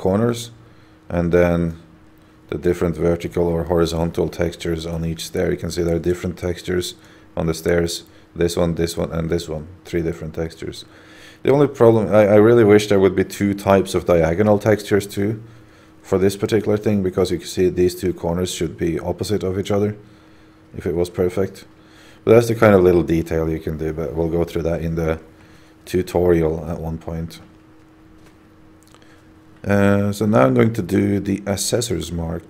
corners, and then the different vertical or horizontal textures on each stair. You can see there are different textures on the stairs. This one, and this one. 3 different textures. The only problem, I really wish there would be 2 types of diagonal textures too for this particular thing, because you can see these 2 corners should be opposite of each other if it was perfect. But that's the kind of little detail you can do, but we'll go through that in the tutorial at one point. So now I'm going to do the assessor's mark.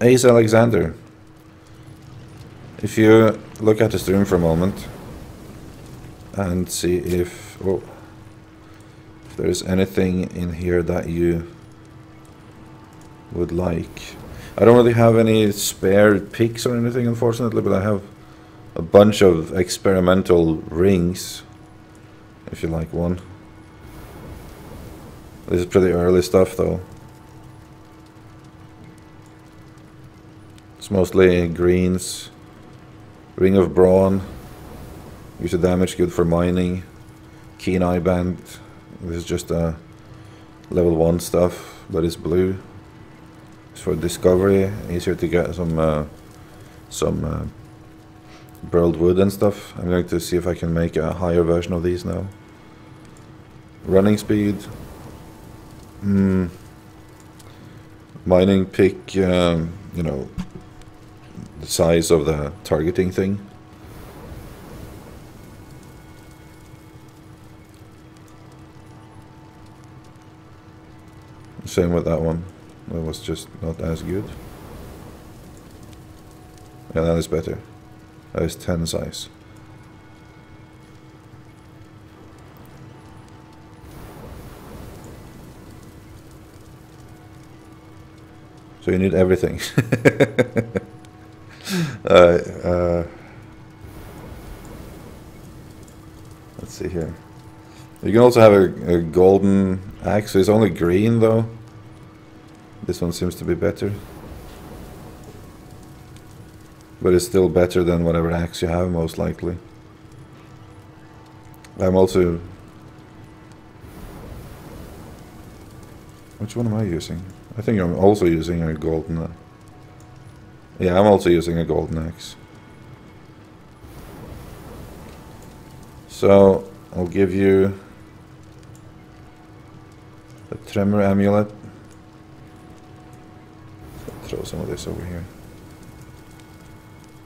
Ace Alexander, if you look at the stream for a moment and see if there's anything in here that you would like. I don't really have any spare picks or anything, unfortunately, but I have a bunch of experimental rings, if you like one. This is pretty early stuff though. It's mostly greens. Ring of Brawn. Use the damage, good for mining. Keen Eye Band. This is just level 1 stuff, but it's blue. It's for discovery. Easier to get some burled wood and stuff. I'm going to see if I can make a higher version of these now. Running speed. Mining pick, you know, the size of the targeting thing. Same with that one. That was just not as good. Yeah, that is better. That is 10 size. So you need everything. Let's see here. You can also have a golden axe. It's only green though. This one seems to be better. But it's still better than whatever axe you have, most likely. I'm also... Which one am I using? I think I'm also using a golden... Yeah, I'm also using a golden axe. So, I'll give you the tremor amulet. Throw some of this over here.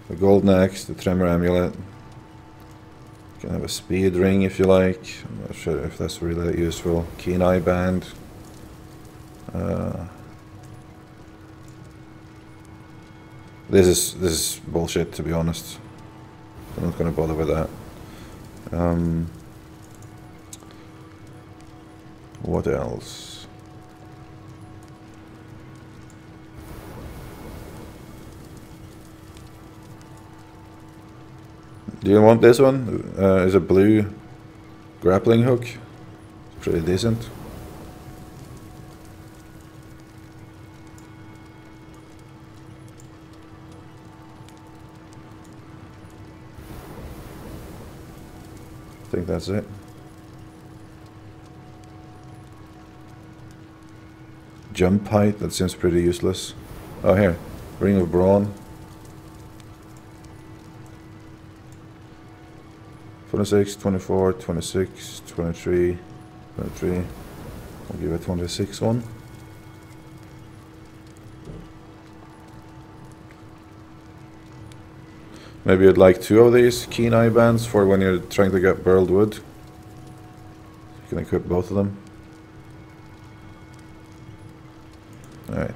The golden axe, the tremor amulet. You can have a speed ring if you like. I'm not sure if that's really that useful. Keen Eye Band. This is bullshit, to be honest. I'm not gonna bother with that. What else? Do you want this one? Is a blue grappling hook. It's pretty decent. I think that's it. Jump height, that seems pretty useless. Oh, here. Ring of Brawn. 26, 24, 26, 23, 23. I'll give it 26 one. Maybe you'd like 2 of these Keen Eye Bands for when you're trying to get burled wood. You can equip both of them. Alright.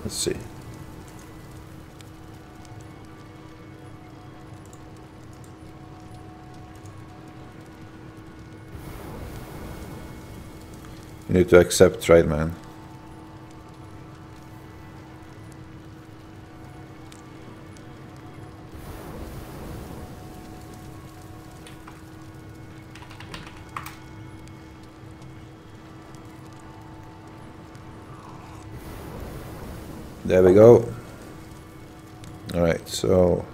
Let's see. You need to accept trade, man. There we go. Alright, so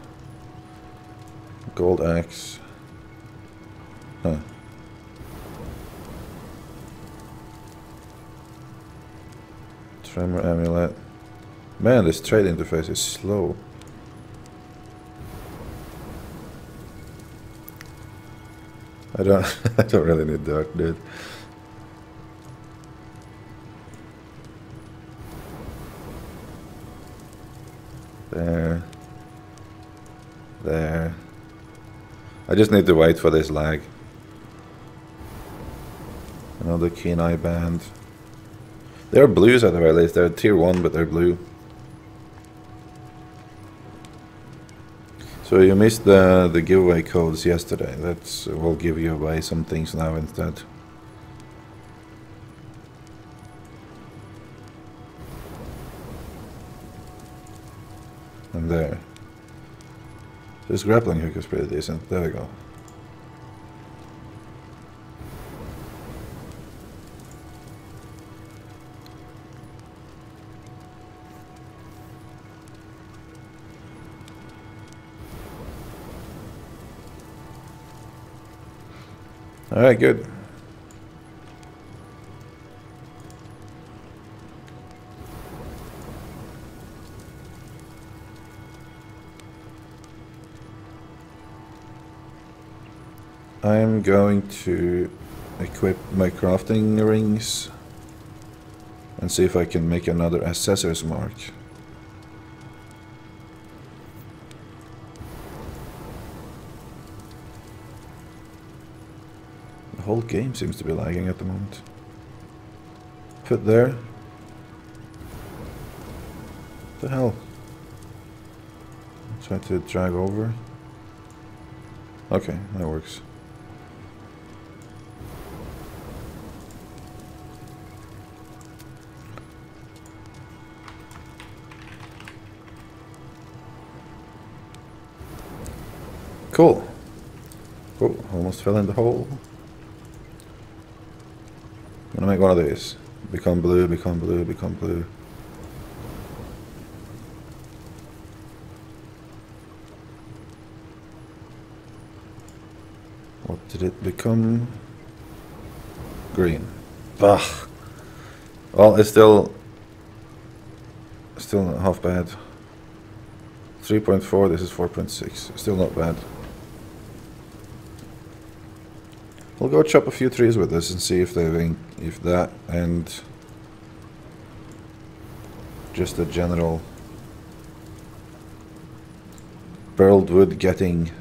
Gold axe. Huh. Tremor amulet. Man, this trade interface is slow. I don't really need dirt, dude. There. There. I just need to wait for this lag. Another keen eye band. They're blues at the very least. They're tier 1, but they're blue. So you missed the giveaway codes yesterday. We'll give you away some things now instead. And there. This grappling hook is pretty decent. There we go. Alright, good. I'm going to equip my crafting rings and see if I can make another assessor's mark. The whole game seems to be lagging at the moment. Put there. What the hell? Try to drag over. Okay, that works. Cool. Oh, almost fell in the hole. I'm gonna make one of these. Become blue, become blue, become blue. What did it become? Green. Ugh. Well, it's still not half bad. 3.4, this is 4.6. Still not bad. We'll go chop a few trees with this and see if that and just the general burled wood getting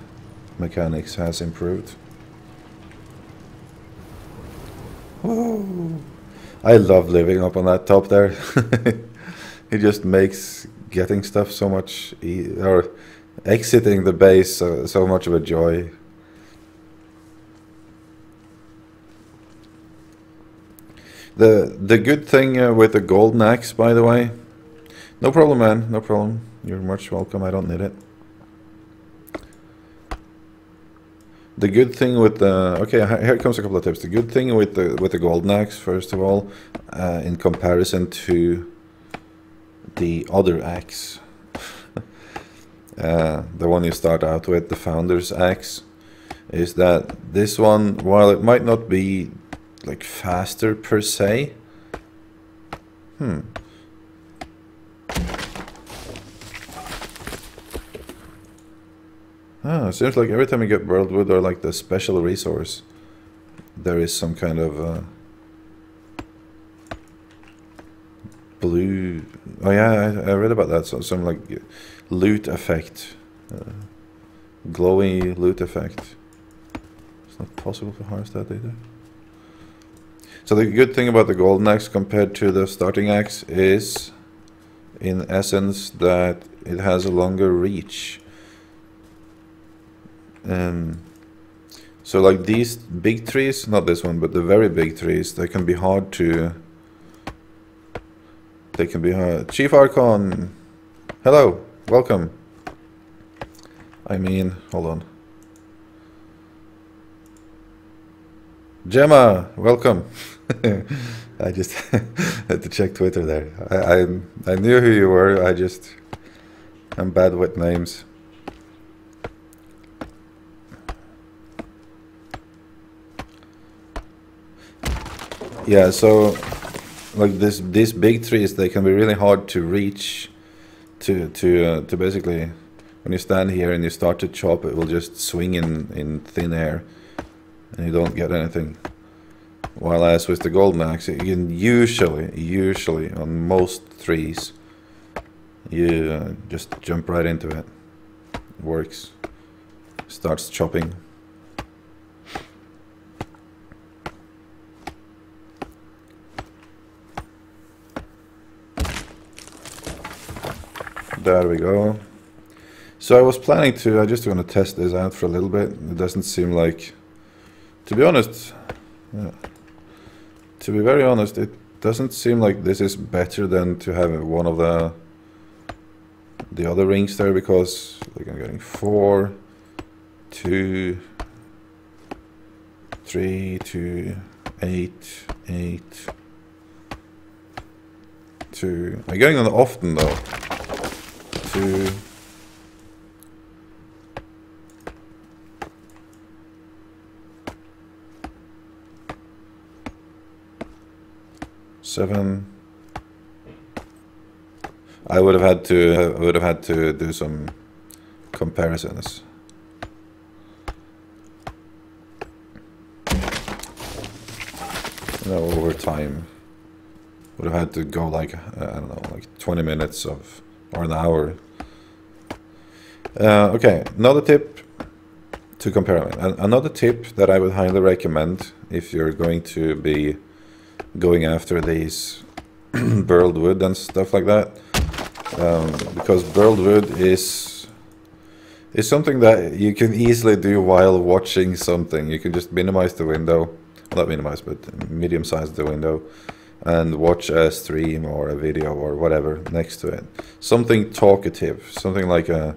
mechanics has improved. Whoa. I love living up on that top there. It just makes getting stuff so much or exiting the base so much of a joy. The good thing with the golden axe, by the way, no problem, man, no problem. You're much welcome. I don't need it. The good thing with the here comes a couple of tips. The good thing with the golden axe, first of all, in comparison to the other axe, the one you start out with, the founder's axe, is that this one, while it might not be like faster per se, it seems like every time you get burled wood or like the special resource, there is some kind of blue. Oh yeah, I read about that. So some like loot effect, glowy loot effect. It's not possible to harness that either. So the good thing about the golden axe compared to the starting axe is, in essence, that it has a longer reach. So like these big trees, not this one, but the very big trees, they can be hard to... They can be hard. Chief Archon, hello, welcome. I mean, hold on. Gemma, welcome. I just had to check Twitter there. I knew who you were. I'm bad with names. Yeah, so like these big trees, they can be really hard to reach. To basically, when you stand here and you start to chop, it will just swing in thin air, and you don't get anything. While as with the golden axe, you can usually on most trees, you just jump right into it. It works. Starts chopping. There we go. So I was planning to, I just want to test this out for a little bit. It doesn't seem like, to be honest, yeah, to be very honest, it doesn't seem like this is better than to have one of the other rings there, because like I'm getting 4, 2, 3, 2, 8, 8, 2. I'm getting them often though. 2, 7. I would have had to do some comparisons. You know, over time, would have had to go like I don't know, like 20 minutes of, or an hour. Okay, another tip to compare. Another tip that I would highly recommend if you're going to be going after these burled wood and stuff like that, because burled wood is something that you can easily do while watching something. You can just minimize the window, not minimize, but medium size the window, and watch a stream or a video or whatever next to it. Something talkative, something like a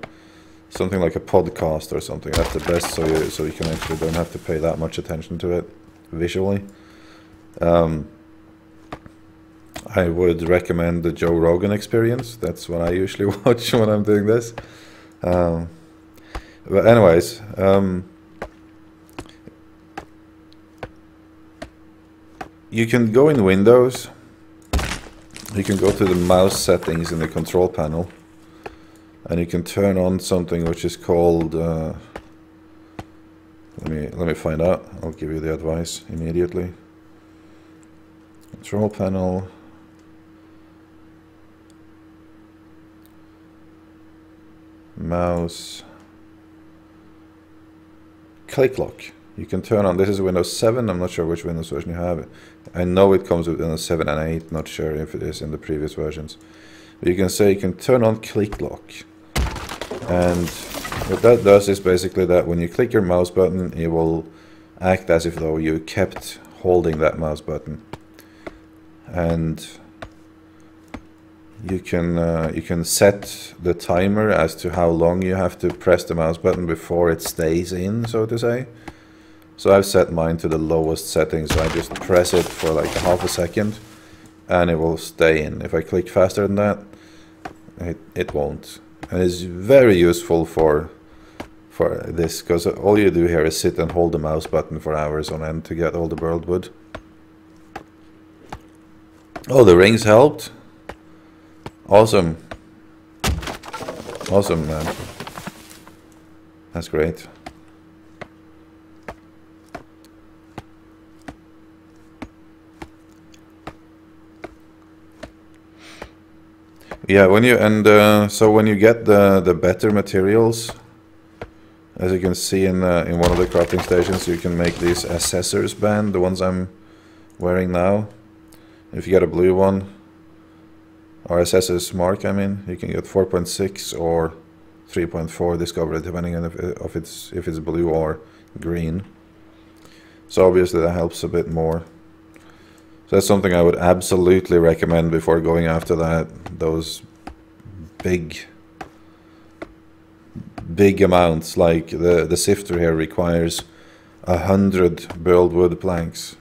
podcast or something. That's the best, so you can actually don't have to pay that much attention to it visually. I would recommend the Joe Rogan Experience. That's what I usually watch when I'm doing this. But anyways, you can go in Windows. You can go to the mouse settings in the control panel, and you can turn on something which is called. Let me find out. I'll give you the advice immediately. Control panel. Mouse. Click lock. You can turn on. This is Windows 7. I'm not sure which Windows version you have. I know it comes with Windows 7 and 8. Not sure if it is in the previous versions. But you can say you can turn on click lock. And what that does is basically that when you click your mouse button, it will act as if though you kept holding that mouse button. And you can set the timer as to how long you have to press the mouse button before it stays in, so to say. So I've set mine to the lowest setting, so I just press it for like half a second and it will stay in. If I click faster than that, it won't. And it's very useful for this, because all you do here is sit and hold the mouse button for hours on end to get all the burled wood. Oh, the rings helped. Awesome. Awesome, man. That's great. Yeah, when you so when you get the better materials, as you can see in one of the crafting stations, you can make these assessors band, the ones I'm wearing now. If you get a blue one, or assessor's mark, I mean, you can get 4.6 or 3.4 discovery, depending on if it's blue or green. So obviously that helps a bit more. So that's something I would absolutely recommend before going after those big amounts. Like the sifter here requires 100 burled wood planks,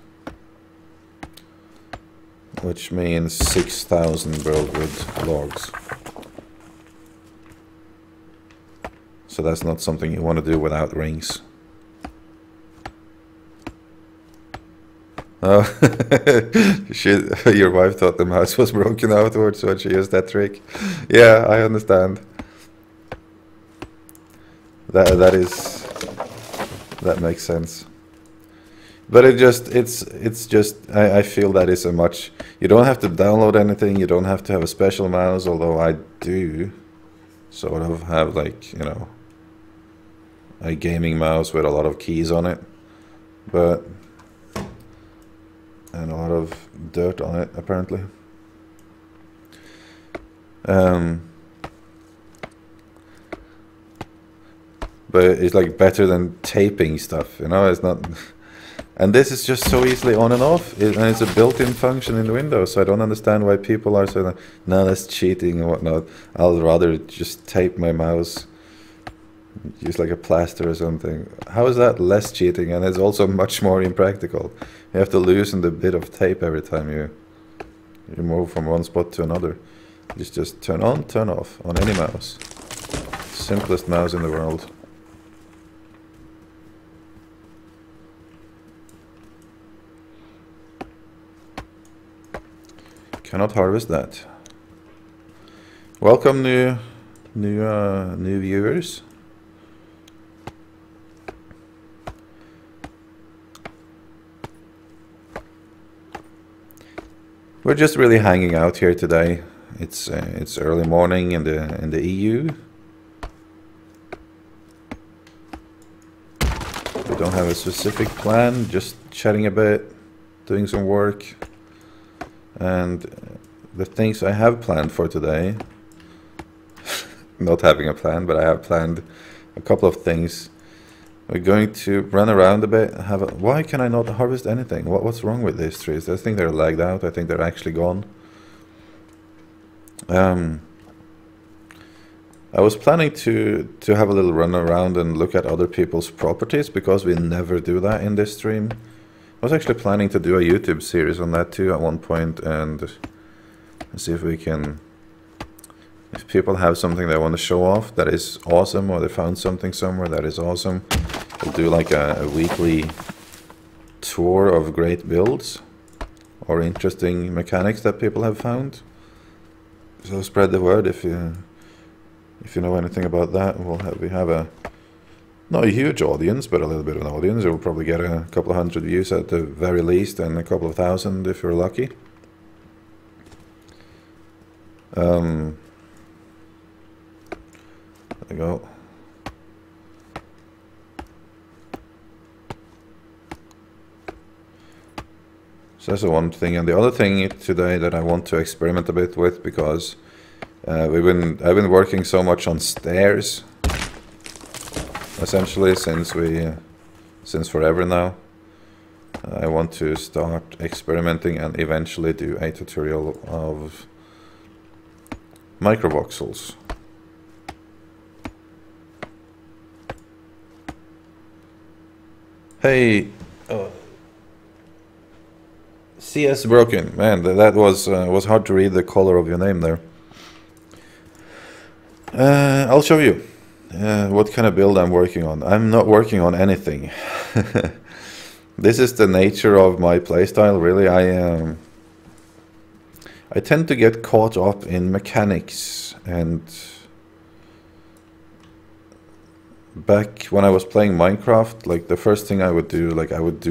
which means 6,000 burled wood logs. So that's not something you want to do without rings. Oh, your wife thought the mouse was broken afterwards when she used that trick. Yeah, I understand. That makes sense. But I feel that is a much. You don't have to download anything. You don't have to have a special mouse. Although I do, sort of have, like, you know, a gaming mouse with a lot of keys on it, but and a lot of dirt on it apparently. But it's like better than taping stuff, you know. It's not. And this is just so easily on and off, and it's a built-in function in Windows, so I don't understand why people are saying, no, that's cheating and whatnot. I'll rather just tape my mouse, use like a plaster or something. How is that less cheating? And it's also much more impractical. You have to loosen the bit of tape every time you move from one spot to another. Just turn on, turn off on any mouse. Simplest mouse in the world. Cannot harvest that. Welcome new viewers. We're just really hanging out here today. It's early morning in the EU. We don't have a specific plan. Just chatting a bit, doing some work. And the things I have planned for today, not having a plan, but I have planned a couple of things. We're going to run around a bit. Why can I not harvest anything? What's wrong with these trees? I think they're lagged out. I think they're actually gone. I was planning to have a little run around and look at other people's properties, because we never do that in this stream. I was actually planning to do a YouTube series on that too at one point, and see if we can, if people have something they want to show off that is awesome, or they found something somewhere that is awesome, we'll do like a weekly tour of great builds or interesting mechanics that people have found. So spread the word if you know anything about that. We have a not a huge audience, but a little bit of an audience. We'll probably get a couple of hundred views at the very least, and a couple of thousand if you're lucky. There we go. So that's the one thing, and the other thing today that I want to experiment a bit with, because I've been working so much on stairs, essentially since forever now. I want to start experimenting and eventually do a tutorial of microvoxels. Hey, CS Broken, man, that was hard to read the color of your name there. I'll show you what kind of build I'm working on. I'm not working on anything. This is the nature of my playstyle, really. I tend to get caught up in mechanics, and back when I was playing Minecraft, like the first thing I would do, like I would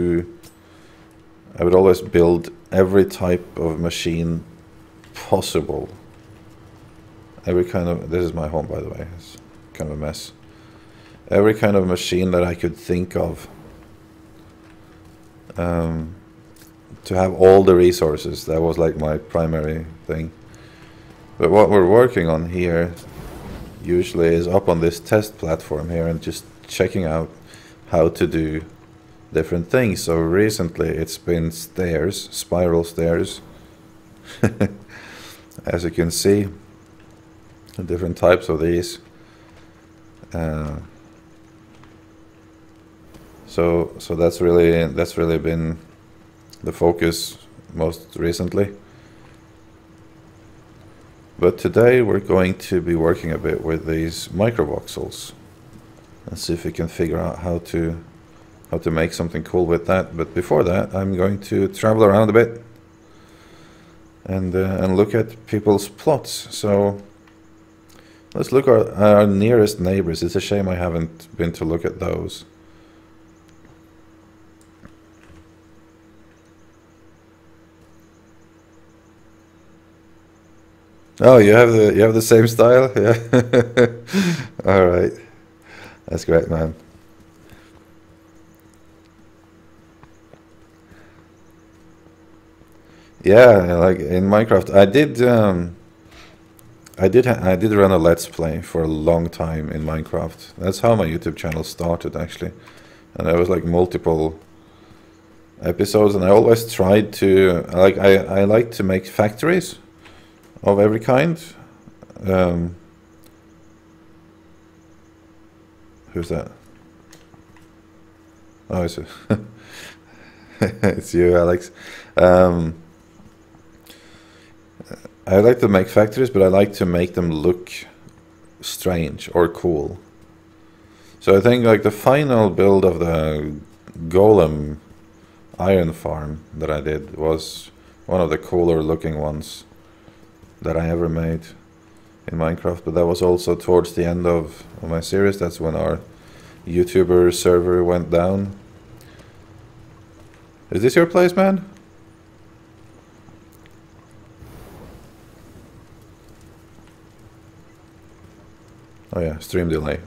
always build every type of machine possible. Every kind of, this is my home by the way, it's kind of a mess. Every kind of machine that I could think of, to have all the resources. That was like my primary thing. But what we're working on here usually is up on this test platform here and just checking out how to do different things. So recently it's been stairs, spiral stairs, as you can see, different types of these. So that's really been the focus most recently. But today we're going to be working a bit with these microvoxels and see if we can figure out how to how to make something cool with that. But before that, I'm going to travel around a bit and look at people's plots. So let's look at our nearest neighbors. It's a shame I haven't been to look at those. Oh, you have the same style? Yeah. All right. That's great, man. Yeah, like in Minecraft, I did run a Let's Play for a long time in Minecraft. That's how my YouTube channel started, actually. And there was like multiple episodes, and I always tried to I like to make factories of every kind. Who's that? Oh, it's it's you, Alex. I like to make factories, but I like to make them look strange or cool. So I think like the final build of the golem iron farm that I did was one of the cooler looking ones that I ever made in Minecraft. But that was also towards the end of my series. That's when our YouTuber server went down. Is this your place, man? Oh yeah, stream delay.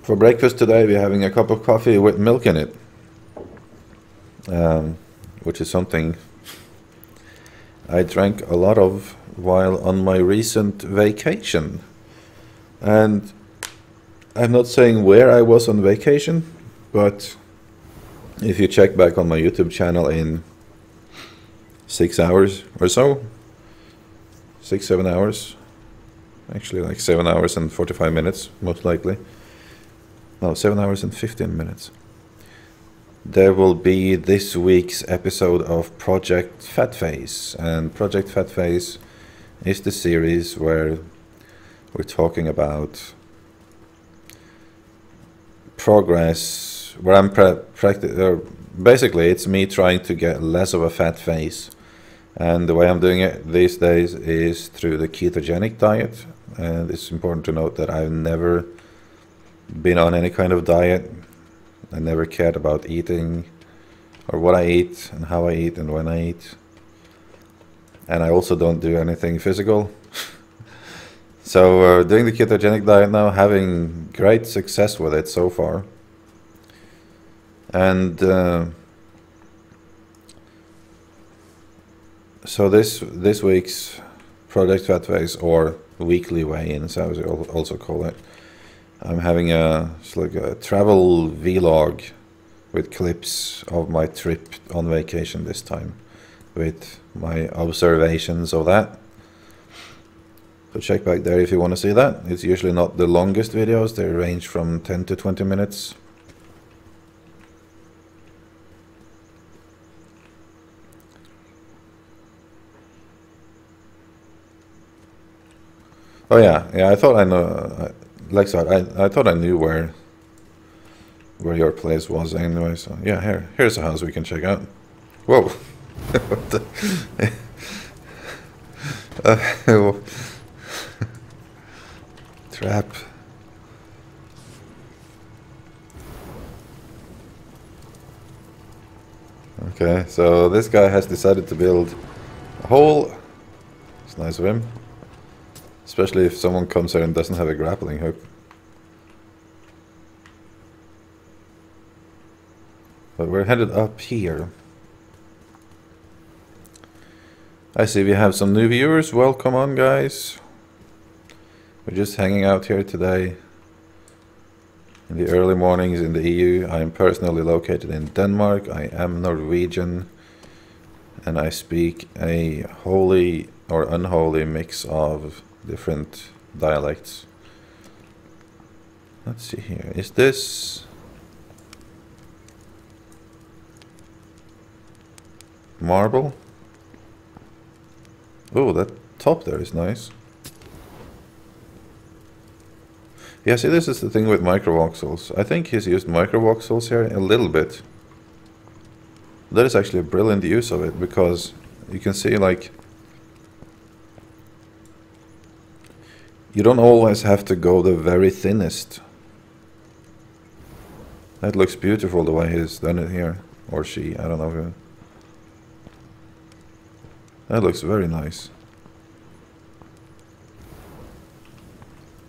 For breakfast today, we're having a cup of coffee with milk in it, which is something I drank a lot of while on my recent vacation. And I'm not saying where I was on vacation, but if you check back on my YouTube channel in 6 hours or so, 6-7 hours, actually like 7 hours and 45 minutes, most likely. No, 7 hours and 15 minutes. There will be this week's episode of Project Fat Face, and Project Fat Face is the series where we're talking about progress, where I'm basically it's me trying to get less of a fat face, and the way I'm doing it these days is through the ketogenic diet. And it's important to note that I've never been on any kind of diet. I never cared about eating or what I eat and how I eat and when I eat, and I also don't do anything physical. So doing the ketogenic diet now, having great success with it so far. And so this week's Project Fat Face, or weekly weigh-ins, as I also call it, I'm having it's like a travel vlog with clips of my trip on vacation this time, with my observations of that. So check back there if you want to see that. It's usually not the longest videos, they range from 10 to 20 minutes. Oh yeah, I thought I know, I thought I knew where your place was anyway, so yeah, here's a house we can check out. Whoa! What the? Trap. Okay, so this guy has decided to build a hole. It's nice of him. Especially if someone comes here and doesn't have a grappling hook. But we're headed up here. I see we have some new viewers. Welcome on, guys. We're just hanging out here today in the early mornings in the EU. I am personally located in Denmark. I am Norwegian, and I speak a holy or unholy mix of different dialects. Let's see here. Is this marble? Oh, that top there is nice. Yeah, see, this is the thing with microvoxels. I think he's used microvoxels here a little bit. That is actually a brilliant use of it, because you can see, like, you don't always have to go the very thinnest. That looks beautiful the way he's done it here. Or she, I don't know who. That looks very nice.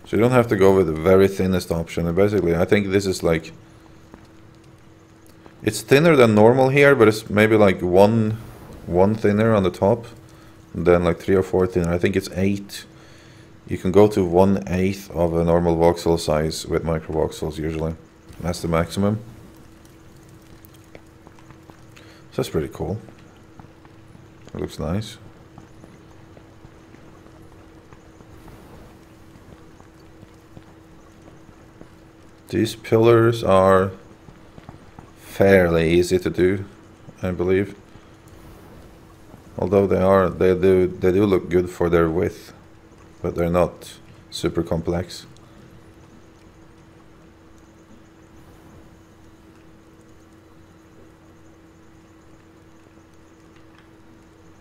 So you don't have to go with the very thinnest option. And basically, I think this is like... It's thinner than normal here, but it's maybe like one thinner on the top. And then like 3 or 4 thinner. I think it's 8. You can go to 1/8 of a normal voxel size with microvoxels usually. That's the maximum. So that's pretty cool. It looks nice. These pillars are fairly easy to do, I believe. Although they do look good for their width, but they're not super complex.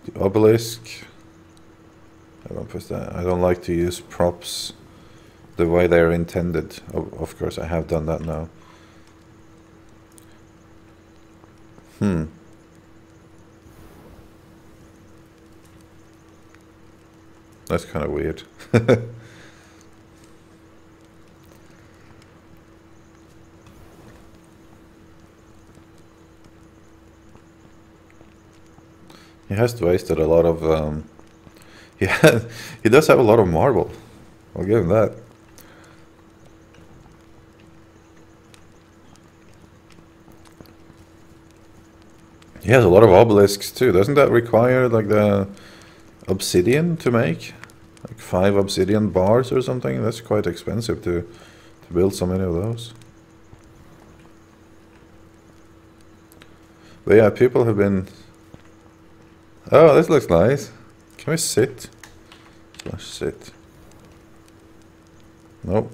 The obelisk, I don't push that. I don't like to use props the way they're intended. Of course, I have done that now. That's kind of weird. He has wasted a lot of... yeah, he does have a lot of marble. I'll give him that. He has a lot of obelisks too. Doesn't that require like the obsidian to make? Like 5 obsidian bars or something? That's quite expensive to build so many of those. But yeah, people have been... Oh, this looks nice. Can we sit? Slash sit. Nope.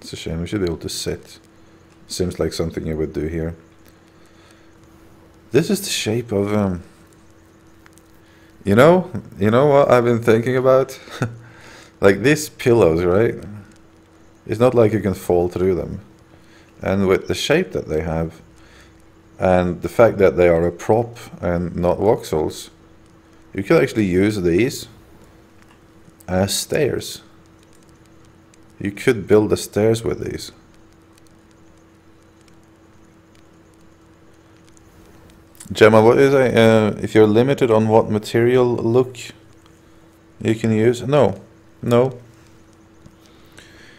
It's a shame, we should be able to sit. Seems like something you would do here. This is the shape of you know what I've been thinking about? Like these pillows, right? It's not like you can fall through them. And with the shape that they have, and the fact that they are a prop and not voxels, you could actually use these as stairs. You could build the stairs with these. Gemma, what is it? If you're limited on what material look you can use? No.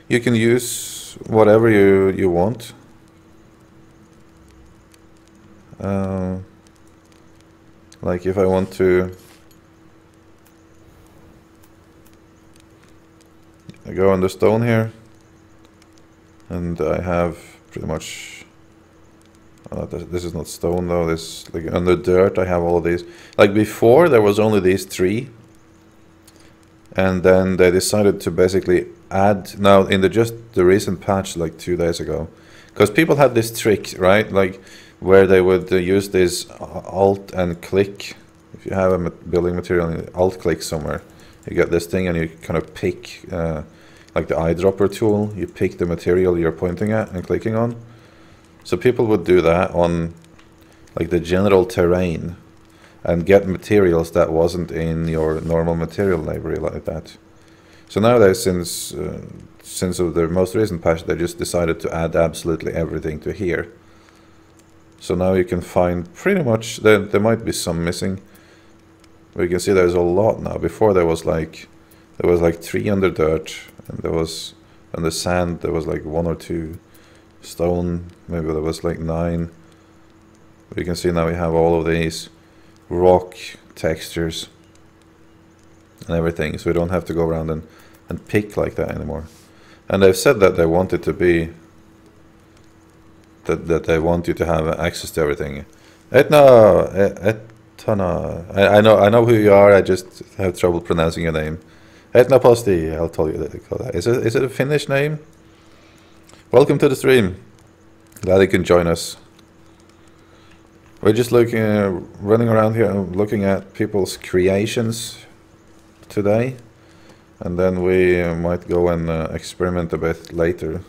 You can use whatever you want. Like if I want to go on the stone here, and I have pretty much... this is not stone though, this like under dirt I have all of these. Like before there was only these 3, and then they decided to basically add now in just the recent patch like 2 days ago, because people had this trick, right, like where they would use this alt and click. If you have a building material and alt click somewhere, you get this thing and you kind of pick like the eyedropper tool, you pick the material you're pointing at and clicking on. So people would do that on like the general terrain and get materials that wasn't in your normal material library like that. So nowadays, since of the most recent patch, they just decided to add absolutely everything to here. So now you can find pretty much, there might be some missing, but you can see there's a lot now. Before there was like 3 under dirt, and there was on the sand there was like 1 or 2. Stone, maybe there was like 9. You can see now we have all of these rock textures and everything, so we don't have to go around and pick like that anymore. And they've said that they want it to be that they want you to have access to everything. Etna, I know who you are. I just have trouble pronouncing your name. Etnaposti, I'll tell you that. Is it a Finnish name? Welcome to the stream. Glad you can join us. We're just looking, running around here and looking at people's creations today. And then we might go and experiment a bit later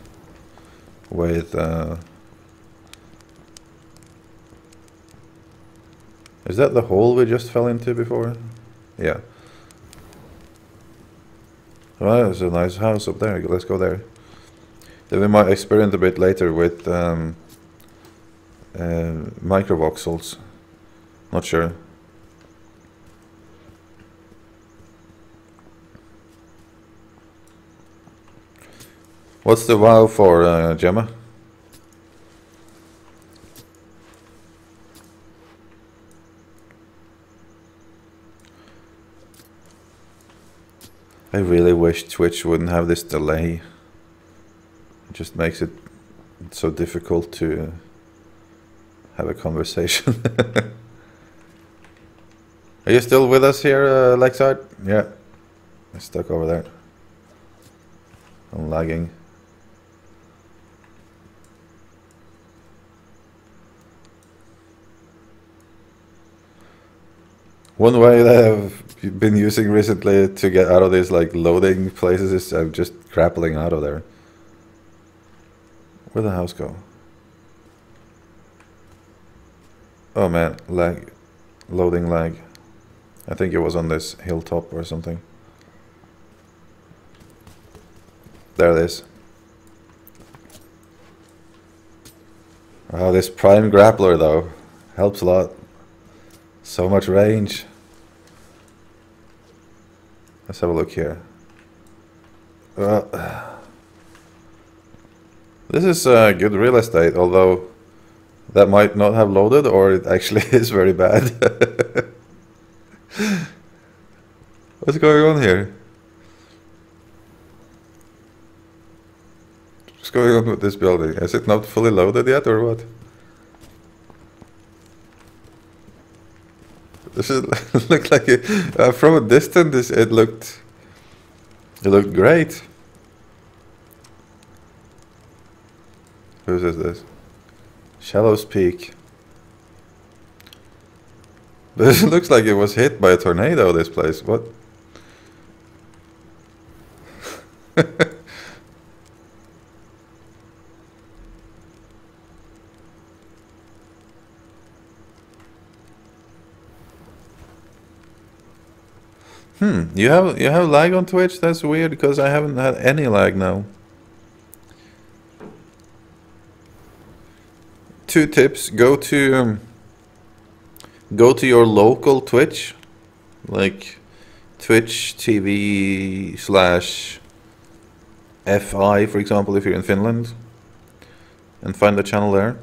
with... is that the hole we just fell into before? Yeah. Well, there's a nice house up there. Let's go there. Then we might experiment a bit later with microvoxels. Not sure. What's the wow for, Gemma? I really wish Twitch wouldn't have this delay. It just makes it so difficult to have a conversation. Are you still with us here, Lexart? Yeah. I'm stuck over there. I'm lagging. One way that I've been using recently to get out of these like loading places is I'm just grappling out of there. Where'd the house go? Oh man, lag. Loading lag. I think it was on this hilltop or something. There it is. Wow, this prime grappler though helps a lot. So much range. Let's have a look here. This is good real estate, although that might not have loaded, or it actually is very bad. What's going on here? What's going on with this building? Is it not fully loaded yet, or what? This is looked like it, from a distance. It looked great. Whose is this? Shallows Peak. But it looks like it was hit by a tornado. This place. What? You have lag on Twitch? That's weird because I haven't had any lag now. 2 tips: go to your local Twitch, like Twitch TV/FI, for example, if you're in Finland, and find the channel there.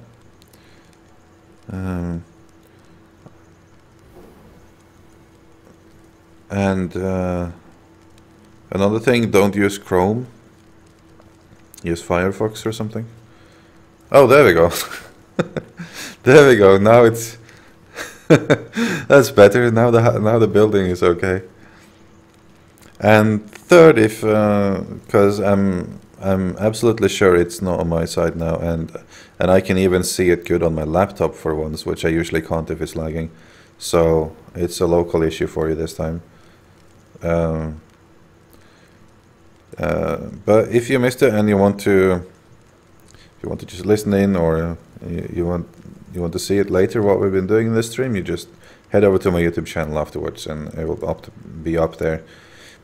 And another thing, don't use Chrome. Use Firefox or something. Oh, there we go. There we go. Now it's that's better. Now the building is okay. And third, if because I'm absolutely sure it's not on my side now, and I can even see it good on my laptop for once, which I usually can't if it's lagging. So it's a local issue for you this time. But if you missed it and you want to just listen in, or you want to see it later, what we've been doing in this stream, you just head over to my YouTube channel afterwards, and it will be up there.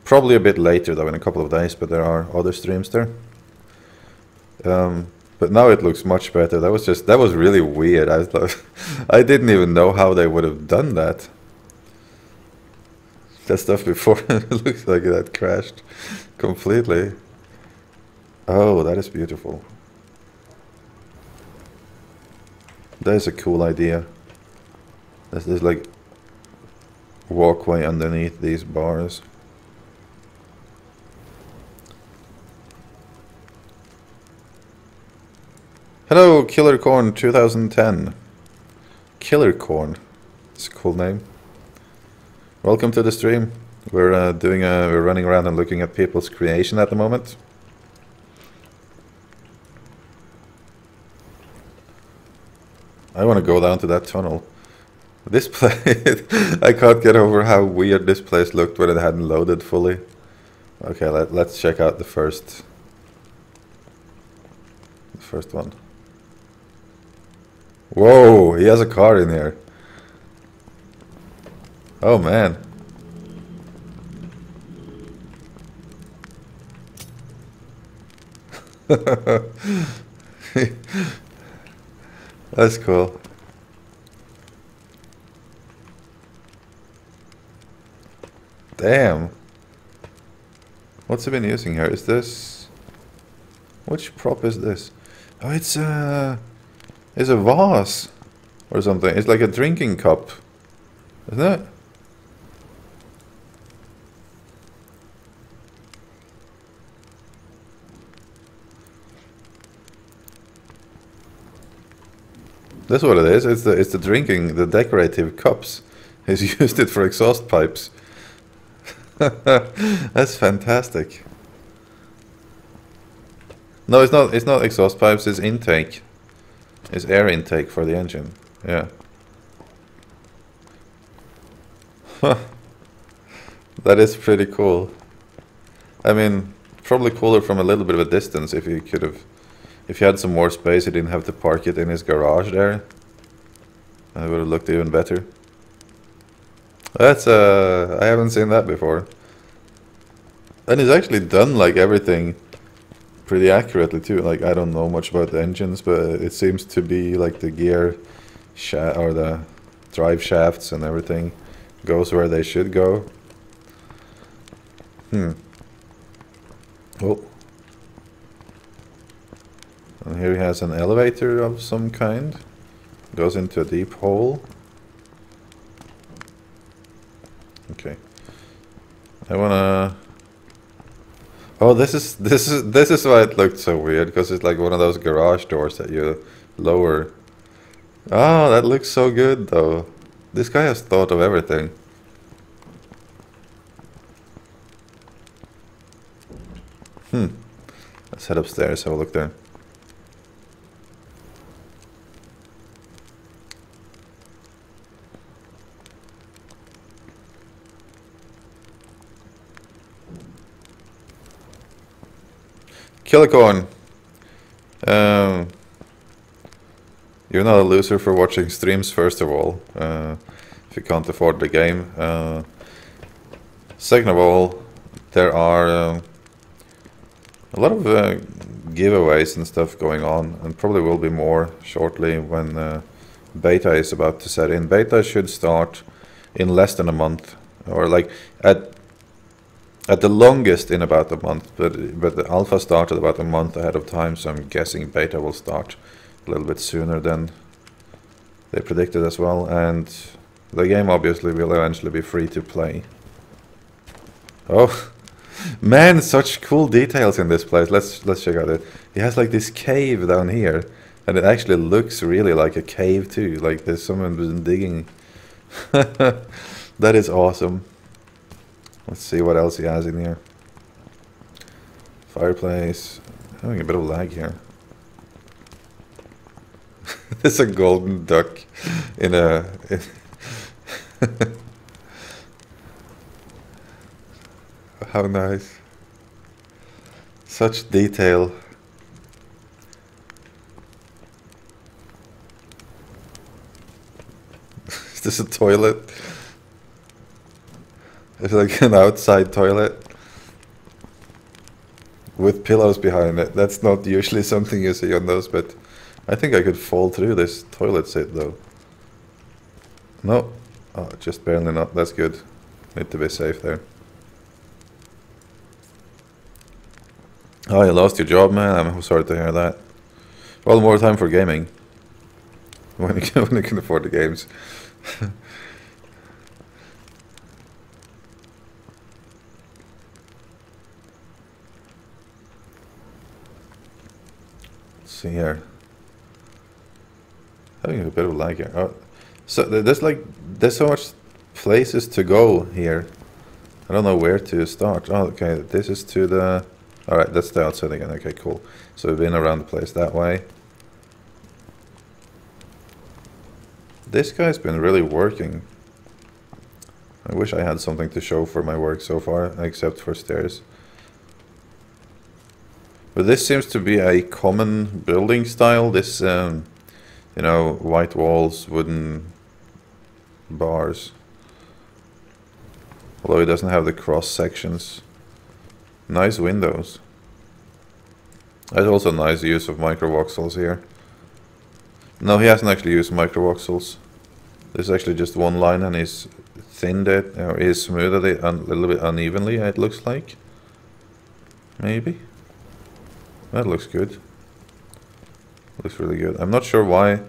Probably a bit later though, in a couple of days, but there are other streams there. But now it looks much better. That was really weird. I didn't even know how they would have done that. That stuff before it looks like that crashed completely. Oh, that is beautiful. That is a cool idea. There's like walkway underneath these bars. Hello, Killer Corn 2010. Killer Corn. It's a cool name. Welcome to the stream. We're running around and looking at people's creation at the moment. I want to go down to that tunnel. This place, I can't get over how weird this place looked when it hadn't loaded fully. Okay, let's check out the first one. Whoa, he has a car in here. Oh man. That's cool. Damn. What's he been using here? Is this... Which prop is this? Oh, it's a vase or something. It's like a drinking cup, isn't it? That's what it is. It's the drinking, the decorative cups. He's used it for exhaust pipes. That's fantastic. No, it's not. It's not exhaust pipes. It's intake. It's air intake for the engine. Yeah. That is pretty cool. I mean, probably cooler from a little bit of a distance. If you could have, if you had some more space, you didn't have to park it in his garage there. It would have looked even better. That's I haven't seen that before. And he's actually done like everything pretty accurately too. Like, I don't know much about the engines, but it seems to be like the gear or the drive shafts and everything goes where they should go. Oh. And here he has an elevator of some kind. Goes into a deep hole. Okay. I wanna... Oh, this is why it looked so weird, because it's like one of those garage doors that you lower. Oh, that looks so good though. This guy has thought of everything. Let's head upstairs, have a look there. Killicorn, you're not a loser for watching streams, first of all, if you can't afford the game. Second of all, there are a lot of giveaways and stuff going on, and probably will be more shortly when beta is about to set in. Beta should start in less than a month, or like at the longest in about a month, but the alpha started about a month ahead of time, so I'm guessing beta will start a little bit sooner than they predicted as well, and the game obviously will eventually be free to play. Oh man, such cool details in this place. Let's check out it. He has like this cave down here, and it actually looks really like a cave too, like there's someone been digging. That is awesome. Let's see what else he has in here. Fireplace. Having a bit of lag here. There's a golden duck in a... How nice. Such detail. Is this a toilet? It's like an outside toilet with pillows behind it. That's not usually something you see on those, but I think I could fall through this toilet seat though. No. Oh, just barely not. That's good. Need to be safe there. Oh, you lost your job, man. I'm sorry to hear that. Well, more time for gaming. When you can afford the games. See here, having a bit of lag here. Oh, so there's so much places to go here. I don't know where to start. Oh, okay, this is to the... Alright, that's the outside again. Okay, cool. So we've been around the place that way. This guy's been really working. I wish I had something to show for my work so far, except for stairs. But this seems to be a common building style. This, you know, white walls, wooden bars. Although it doesn't have the cross sections. Nice windows. There's also nice use of microvoxels here. No, he hasn't actually used microvoxels. This is actually just one line and he's thinned it, or he's smoothed it a little bit unevenly, it looks like. Maybe. That looks good. Looks really good. I'm not sure why.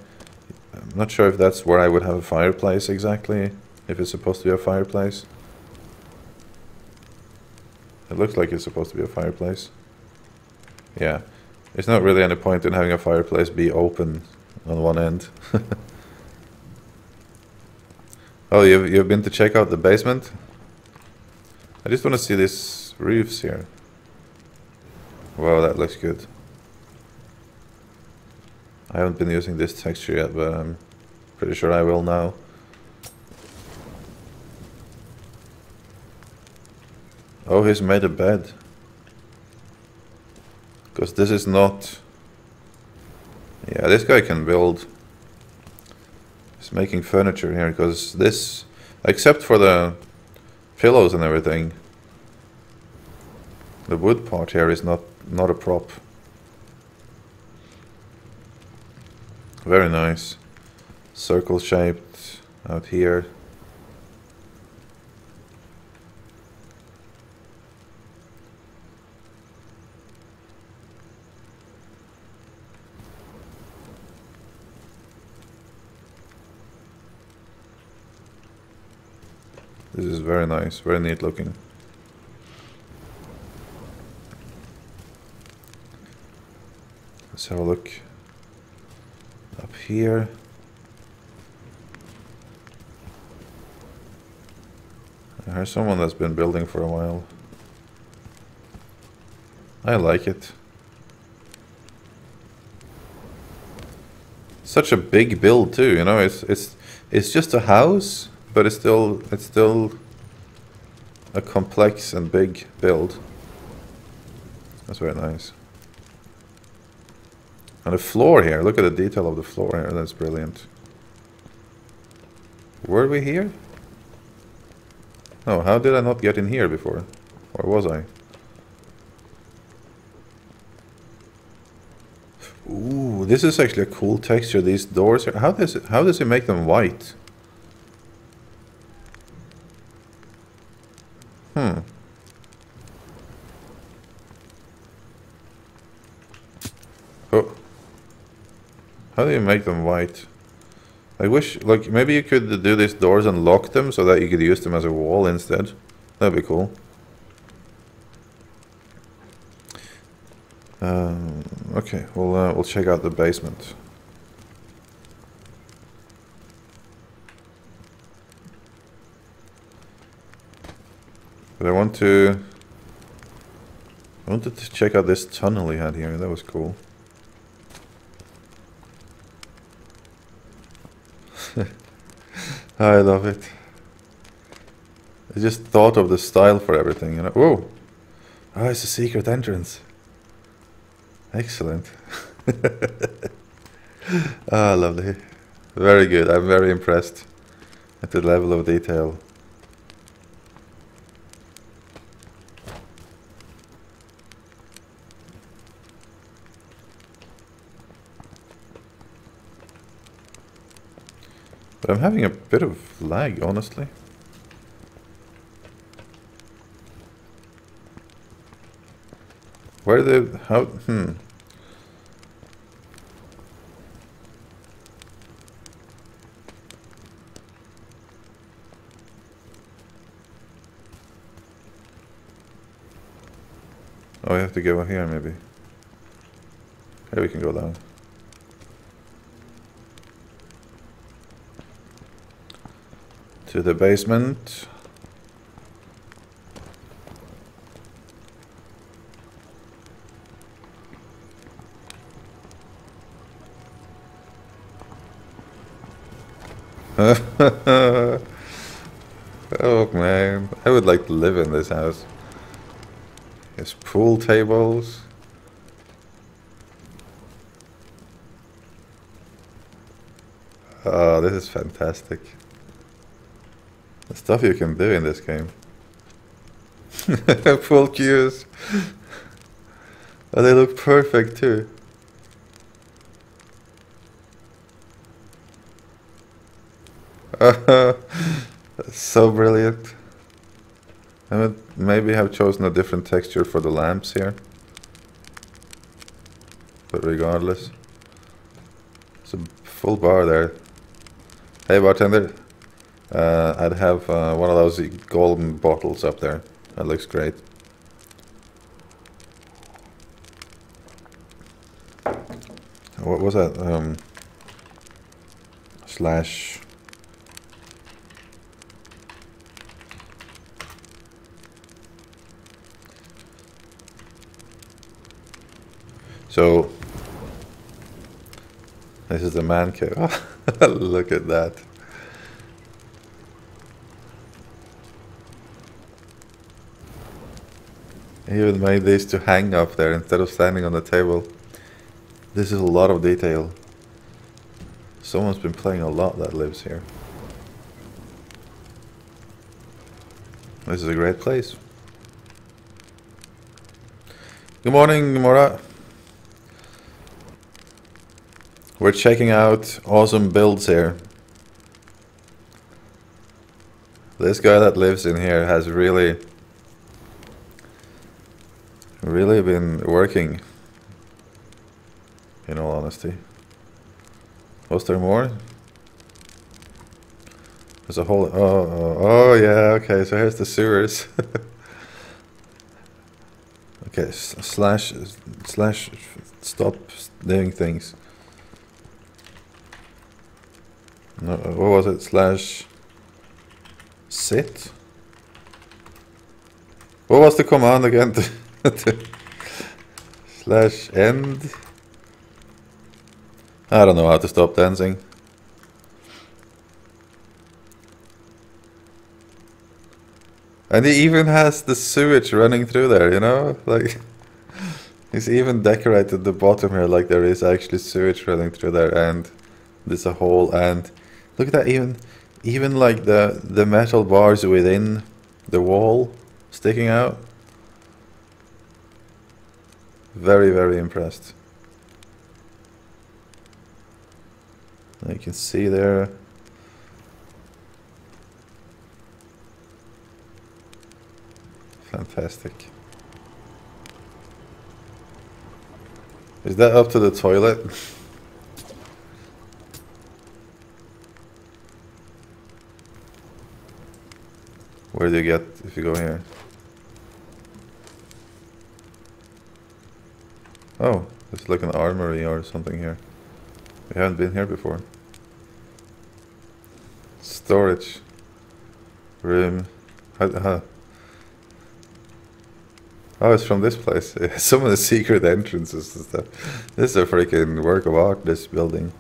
I'm not sure if that's where I would have a fireplace exactly. If it's supposed to be a fireplace. It looks like it's supposed to be a fireplace. Yeah. There's not really any point in having a fireplace be open on one end. Oh, you've been to check out the basement? I just want to see these roofs here. Wow, that looks good. I haven't been using this texture yet, but I'm pretty sure I will now. Oh, he's made a bed. Because this is not... Yeah, this guy can build. He's making furniture here, because this... Except for the pillows and everything, the wood part here is not a prop. Very nice. Circle shaped out here. This is very nice, very neat looking. Let's have a look up here. There's someone that's been building for a while. I like it. Such a big build too, you know. It's just a house, but it's still a complex and big build. That's very nice. And the floor here, look at the detail of the floor here, that's brilliant. Were we here? No, how did I not get in here before? Or was I? Ooh, this is actually a cool texture, these doors here. How does it make them white? Oh. How do you make them white? I wish, like, maybe you could do these doors and lock them so that you could use them as a wall instead. That'd be cool. Okay, we'll check out the basement. But I wanted to check out this tunnel he had here. That was cool. I love it. I just thought of the style for everything, you know. Whoa! Oh, it's a secret entrance. Excellent. Ah, lovely. Very good. I'm very impressed at the level of detail. But I'm having a bit of lag, honestly. Where the... how... Oh, I have to go here, maybe. Here we can go down. To the basement. Oh man, I would like to live in this house. There's pool tables. Oh, this is fantastic. The stuff you can do in this game. Pool cues. Oh, they look perfect too. That's so brilliant. I would maybe have chosen a different texture for the lamps here. But regardless. It's a full bar there. Hey bartender. I'd have one of those golden bottles up there. That looks great. What was that? Slash. So this is the man cave. Look at that. He even made these to hang up there instead of standing on the table. This is a lot of detail. Someone's been playing a lot that lives here. This is a great place. Good morning, Mora. We're checking out awesome builds here. This guy that lives in here has really been working, in all honesty. Was there more? There's a whole... Oh yeah, okay, so here's the sewers. Okay, slash stop doing things. No, what was it? Slash sit? What was the command again? Slash end? I don't know how to stop dancing. And he even has the sewage running through there, you know? Like, he's even decorated the bottom here like there is actually sewage running through there, and there's a hole, and look at that, even like the metal bars within the wall sticking out. Very, very impressed. You can see there. Fantastic. Is that up to the toilet? Where do you get if you go here? Oh, it's like an armory or something here. We haven't been here before. Storage. Room. Oh, it's from this place. Some of the secret entrances and stuff. This is a freaking work of art, this building.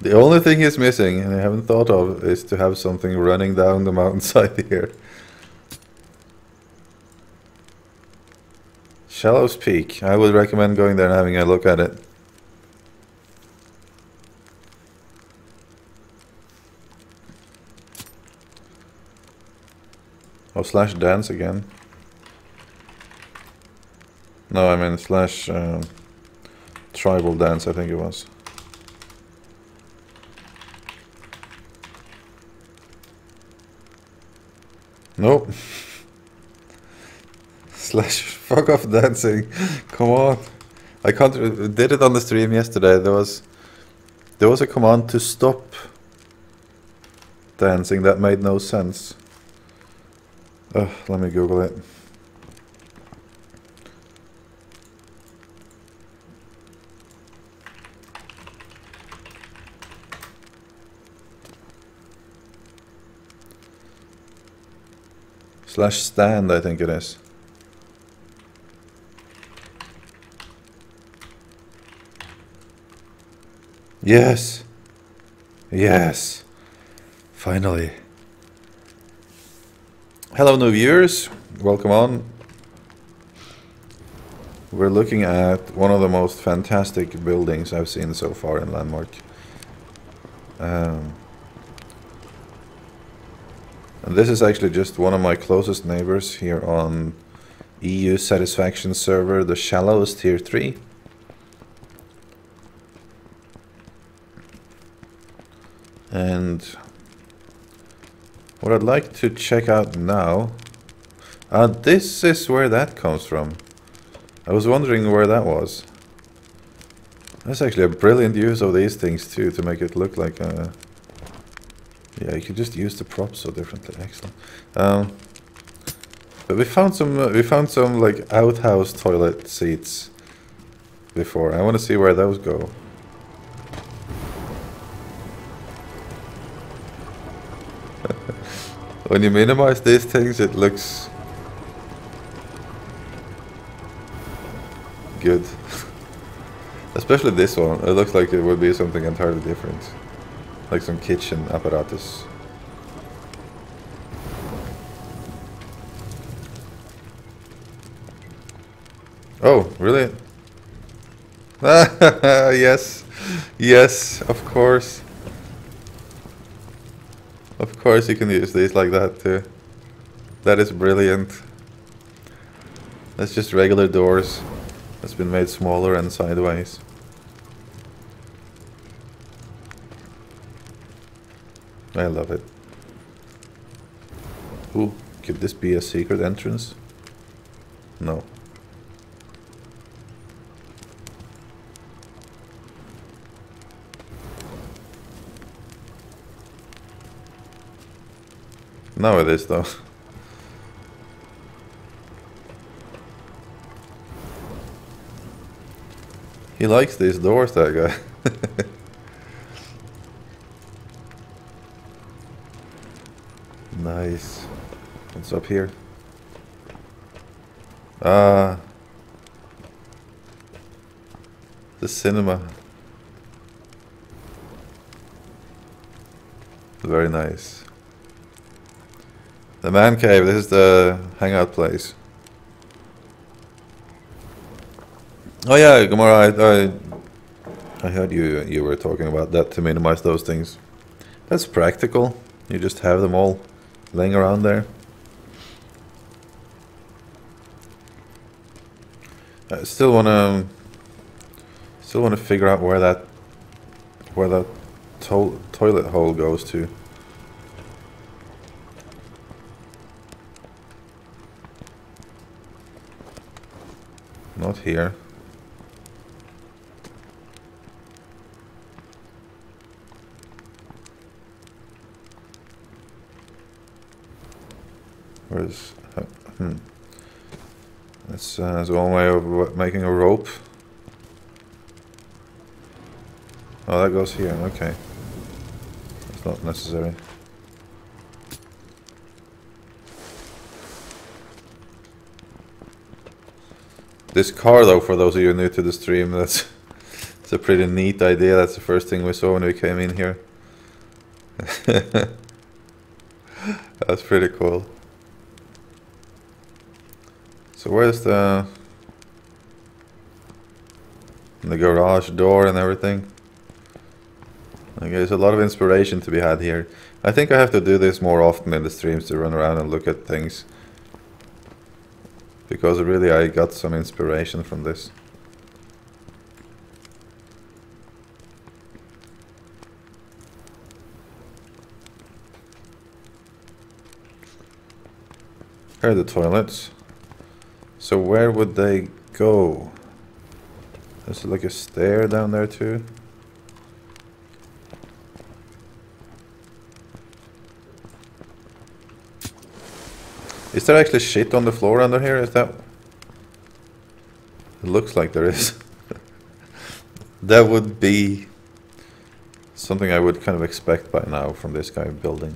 The only thing he's missing, and I haven't thought of, is to have something running down the mountainside here. Shallows Peak. I would recommend going there and having a look at it. Oh, slash dance again. No, I mean slash tribal dance, I think it was. Nope. Slash fuck off dancing. Come on. I can't did it on the stream yesterday. There was a command to stop dancing that made no sense. Let me Google it. Slash stand, I think it is. Yes! Yes! Finally. Hello new viewers, welcome on. We're looking at one of the most fantastic buildings I've seen so far in Landmark. And this is actually just one of my closest neighbors here on EU Satisfaction server, the Shallows Tier 3. And what I'd like to check out now, this is where that comes from. I was wondering where that was. That's actually a brilliant use of these things too, to make it look like a... Yeah, you can just use the props so differently. Excellent. But we found some like outhouse toilet seats before. I want to see where those go. When you minimize these things, it looks good. Especially this one. It looks like it would be something entirely different. Like some kitchen apparatus. Oh, really? Yes. Yes, of course. Of course you can use these like that too. That is brilliant. That's just regular doors. That's been made smaller and sideways. I love it. Ooh, could this be a secret entrance? No. Now it is though. He likes these doors, that guy. Nice. What's up here? Ah. The cinema. Very nice. The man cave, this is the hangout place. Oh yeah, Gamora, I heard you were talking about that, to minimize those things. That's practical. You just have them all laying around there. I still wanna figure out where that toilet hole goes to. Not here. Where's... That's one way of making a rope. Oh, that goes here. Okay. That's not necessary. This car, though, for those of you new to the stream, it's a pretty neat idea. That's the first thing we saw when we came in here. That's pretty cool. So where's the garage door and everything? Okay, there's a lot of inspiration to be had here. I think I have to do this more often in the streams, to run around and look at things. Because really I got some inspiration from this. Here are the toilets. So where would they go? There's like a stair down there too. Is there actually shit on the floor under here? Is that... It looks like there is. That would be something I would kind of expect by now from this guy building.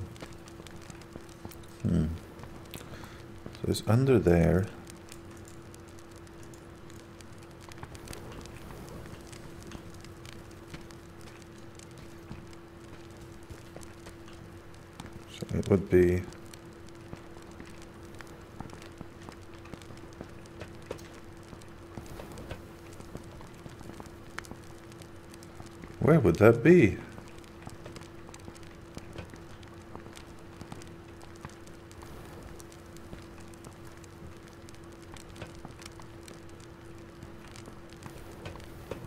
So it's under there. So it would be... Where would that be?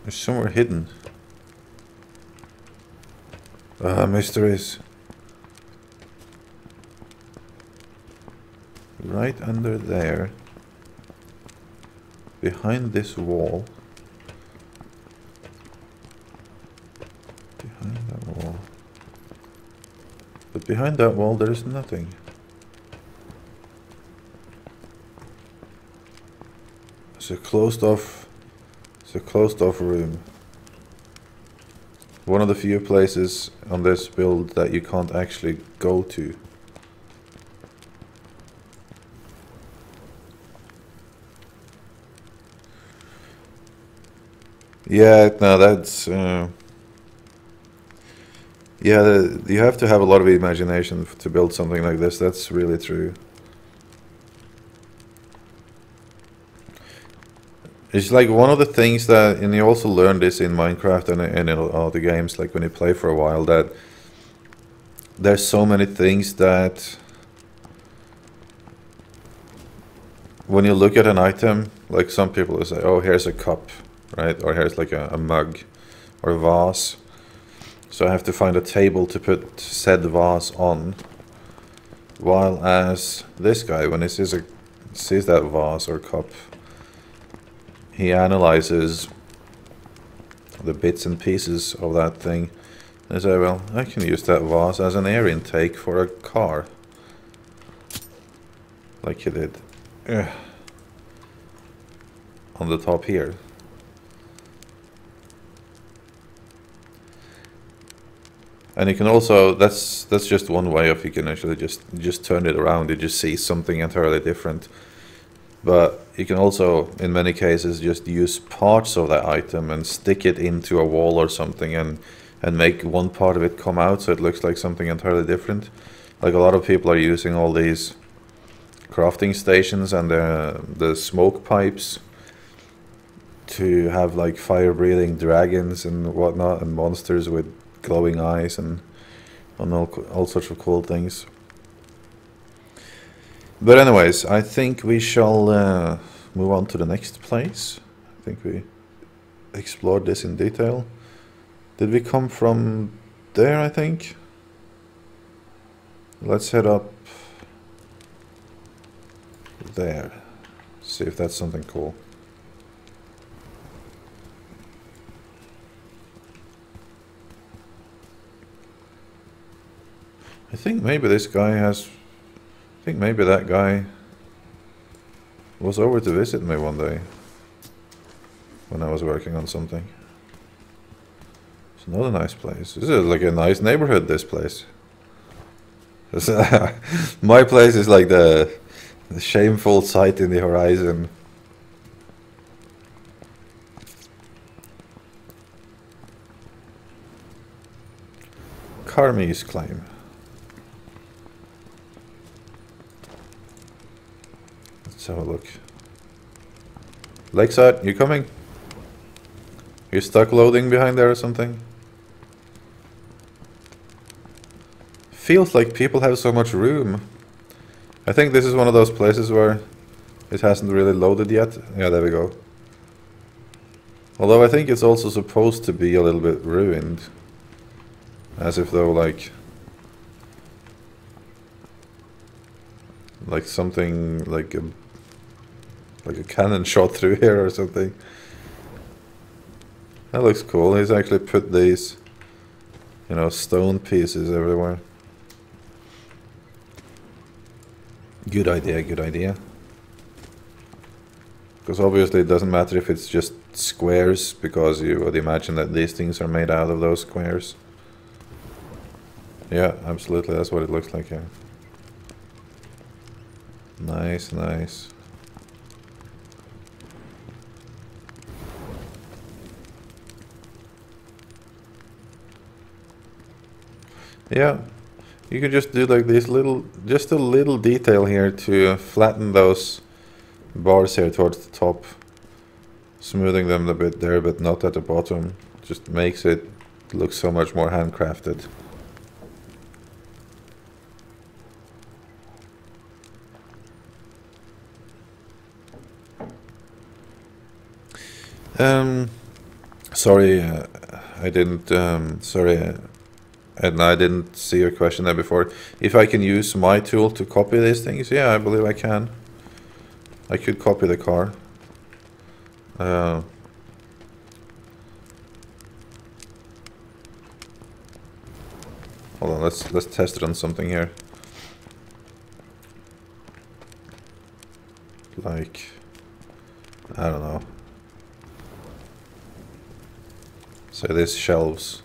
It's somewhere hidden. Ah, mysteries. Right under there. Behind this wall. Behind that wall. But behind that wall there is nothing. It's a closed off room. One of the few places on this build that you can't actually go to. Yeah, no, that's... yeah, you have to have a lot of imagination to build something like this, that's really true. It's like one of the things that, and you also learn this in Minecraft and in all the games, like when you play for a while, that there's so many things that when you look at an item, like some people will say, oh, here's a cup, right? Or here's like a mug or a vase. So I have to find a table to put said vase on. While as this guy, when he sees that vase or cup, he analyzes the bits and pieces of that thing and say, well, I can use that vase as an air intake for a car. Like he did. On the top here. And you can also, that's just one way of, you can actually just turn it around, you just see something entirely different. But you can also, in many cases, just use parts of that item and stick it into a wall or something and make one part of it come out so it looks like something entirely different. Like a lot of people are using all these crafting stations and the smoke pipes to have like fire-breathing dragons and whatnot, and monsters with glowing eyes and all sorts of cool things. But anyways, I think we shall move on to the next place. I think we explored this in detail. Did we come from there, I think? Let's head up there. See if that's something cool. I think maybe this guy has... I think maybe that guy was over to visit me one day when I was working on something. It's another nice place. This is like a nice neighborhood, this place. My place is like the shameful sight in the horizon. Carmi's claim. Let's have a look. Lakeside, you coming? You're stuck loading behind there or something? Feels like people have so much room. I think this is one of those places where it hasn't really loaded yet. Yeah, there we go. Although I think it's also supposed to be a little bit ruined. As if though like something like a cannon shot through here or something. That looks cool. He's actually put these, you know, stone pieces everywhere. Good idea, good idea. Because obviously it doesn't matter if it's just squares, because you would imagine that these things are made out of those squares. Yeah, absolutely, that's what it looks like here. Nice, nice. Yeah, you could just do like this little, just a little detail here to flatten those bars here towards the top. Smoothing them a bit there, but not at the bottom. Just makes it look so much more handcrafted. Sorry, I didn't. Sorry, Edna, I didn't see your question there before. If I can use my tool to copy these things, yeah, I believe I can. I could copy the car. Hold on, let's test it on something here. Like, I don't know. Say this shelves.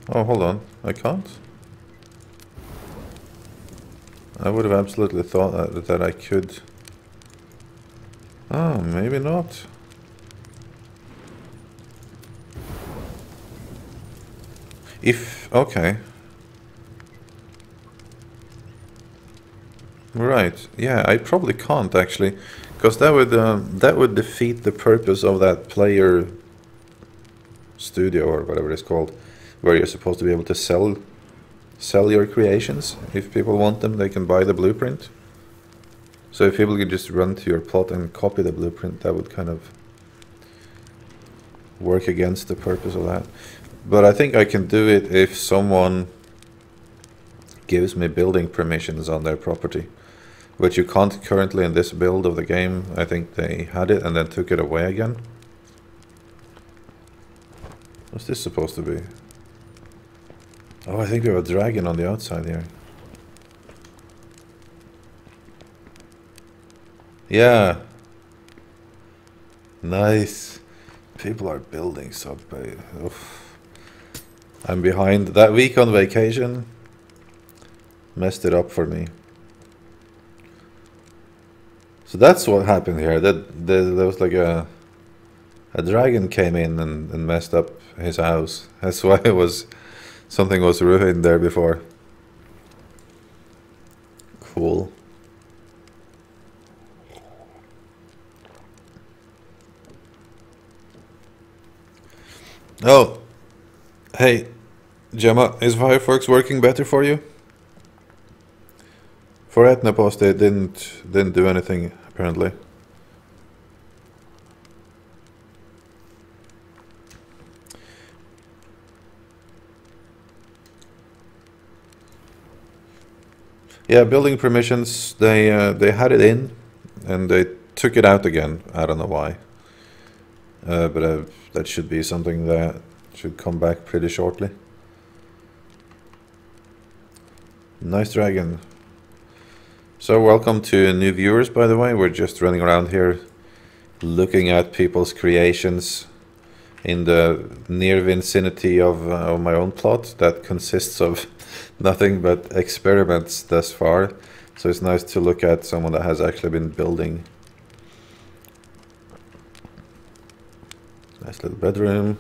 Oh, hold on, I can't. I would have absolutely thought that I could. Oh, maybe not. If, okay. Right, yeah, I probably can't actually, because that would defeat the purpose of that player studio or whatever it's called, where you're supposed to be able to sell your creations. If people want them, they can buy the blueprint. So if people could just run to your plot and copy the blueprint, that would kind of work against the purpose of that. But I think I can do it if someone gives me building permissions on their property, which you can't currently in this build of the game. I think they had it and then took it away again. What's this supposed to be? Oh, I think we have a dragon on the outside here. Yeah. Nice. People are building so big. Oof. I'm behind. That week on vacation messed it up for me. So that's what happened here. There was like a dragon came in and messed up his house. That's why it was something was ruined there before. Cool. Oh, hey, Gemma, is Firefox working better for you? For Etnapost, they didn't do anything apparently. Yeah, building permissions. They had it in, and they took it out again. I don't know why. But that should be something that should come back pretty shortly. Nice dragon. So welcome to new viewers, by the way. We're just running around here looking at people's creations in the near vicinity of my own plot that consists of nothing but experiments thus far. So it's nice to look at someone that has actually been building. Nice little bedroom.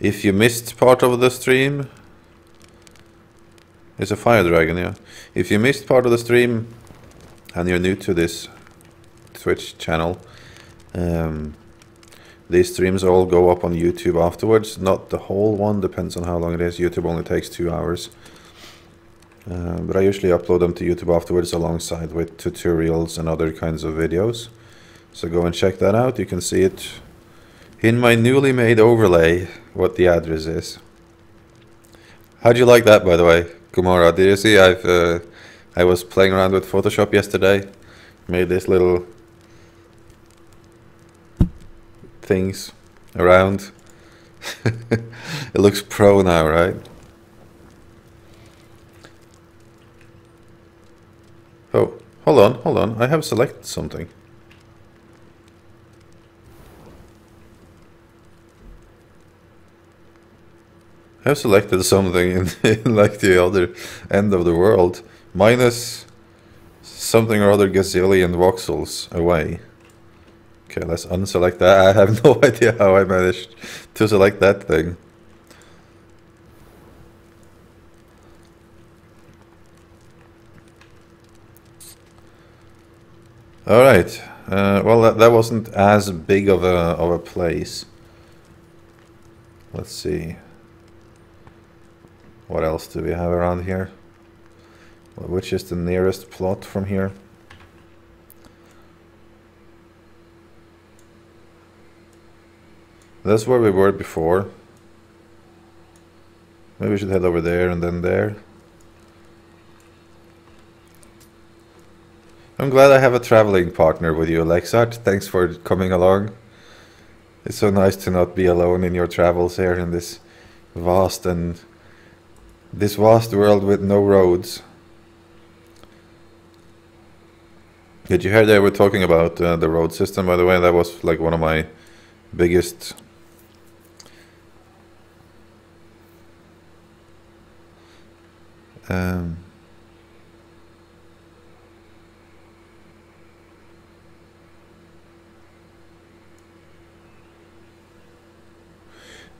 If you missed part of the stream, it's a fire dragon, yeah. If you missed part of the stream and you're new to this Twitch channel, these streams all go up on YouTube afterwards. Not the whole one, depends on how long it is. YouTube only takes 2 hours. But I usually upload them to YouTube afterwards alongside with tutorials and other kinds of videos. So go and check that out. You can see it in my newly made overlay, what the address is. How'd you like that, by the way, Gomorrah? Did you see I was playing around with Photoshop yesterday. Made this little things around. It looks pro now, right? Oh, hold on. I have selected something. I've selected something in like the other end of the world, minus something or other gazillion voxels away. Okay, let's unselect that. I have no idea how I managed to select that thing. All right. Well, that wasn't as big of a place. Let's see. What else do we have around here? Well, which is the nearest plot from here? That's where we were before. Maybe we should head over there and then there. I'm glad I have a traveling partner with you, Lexart. Thanks for coming along. It's so nice to not be alone in your travels here in this vast world with no roads. Did you hear they were talking about the road system, by the way? That was like one of my biggest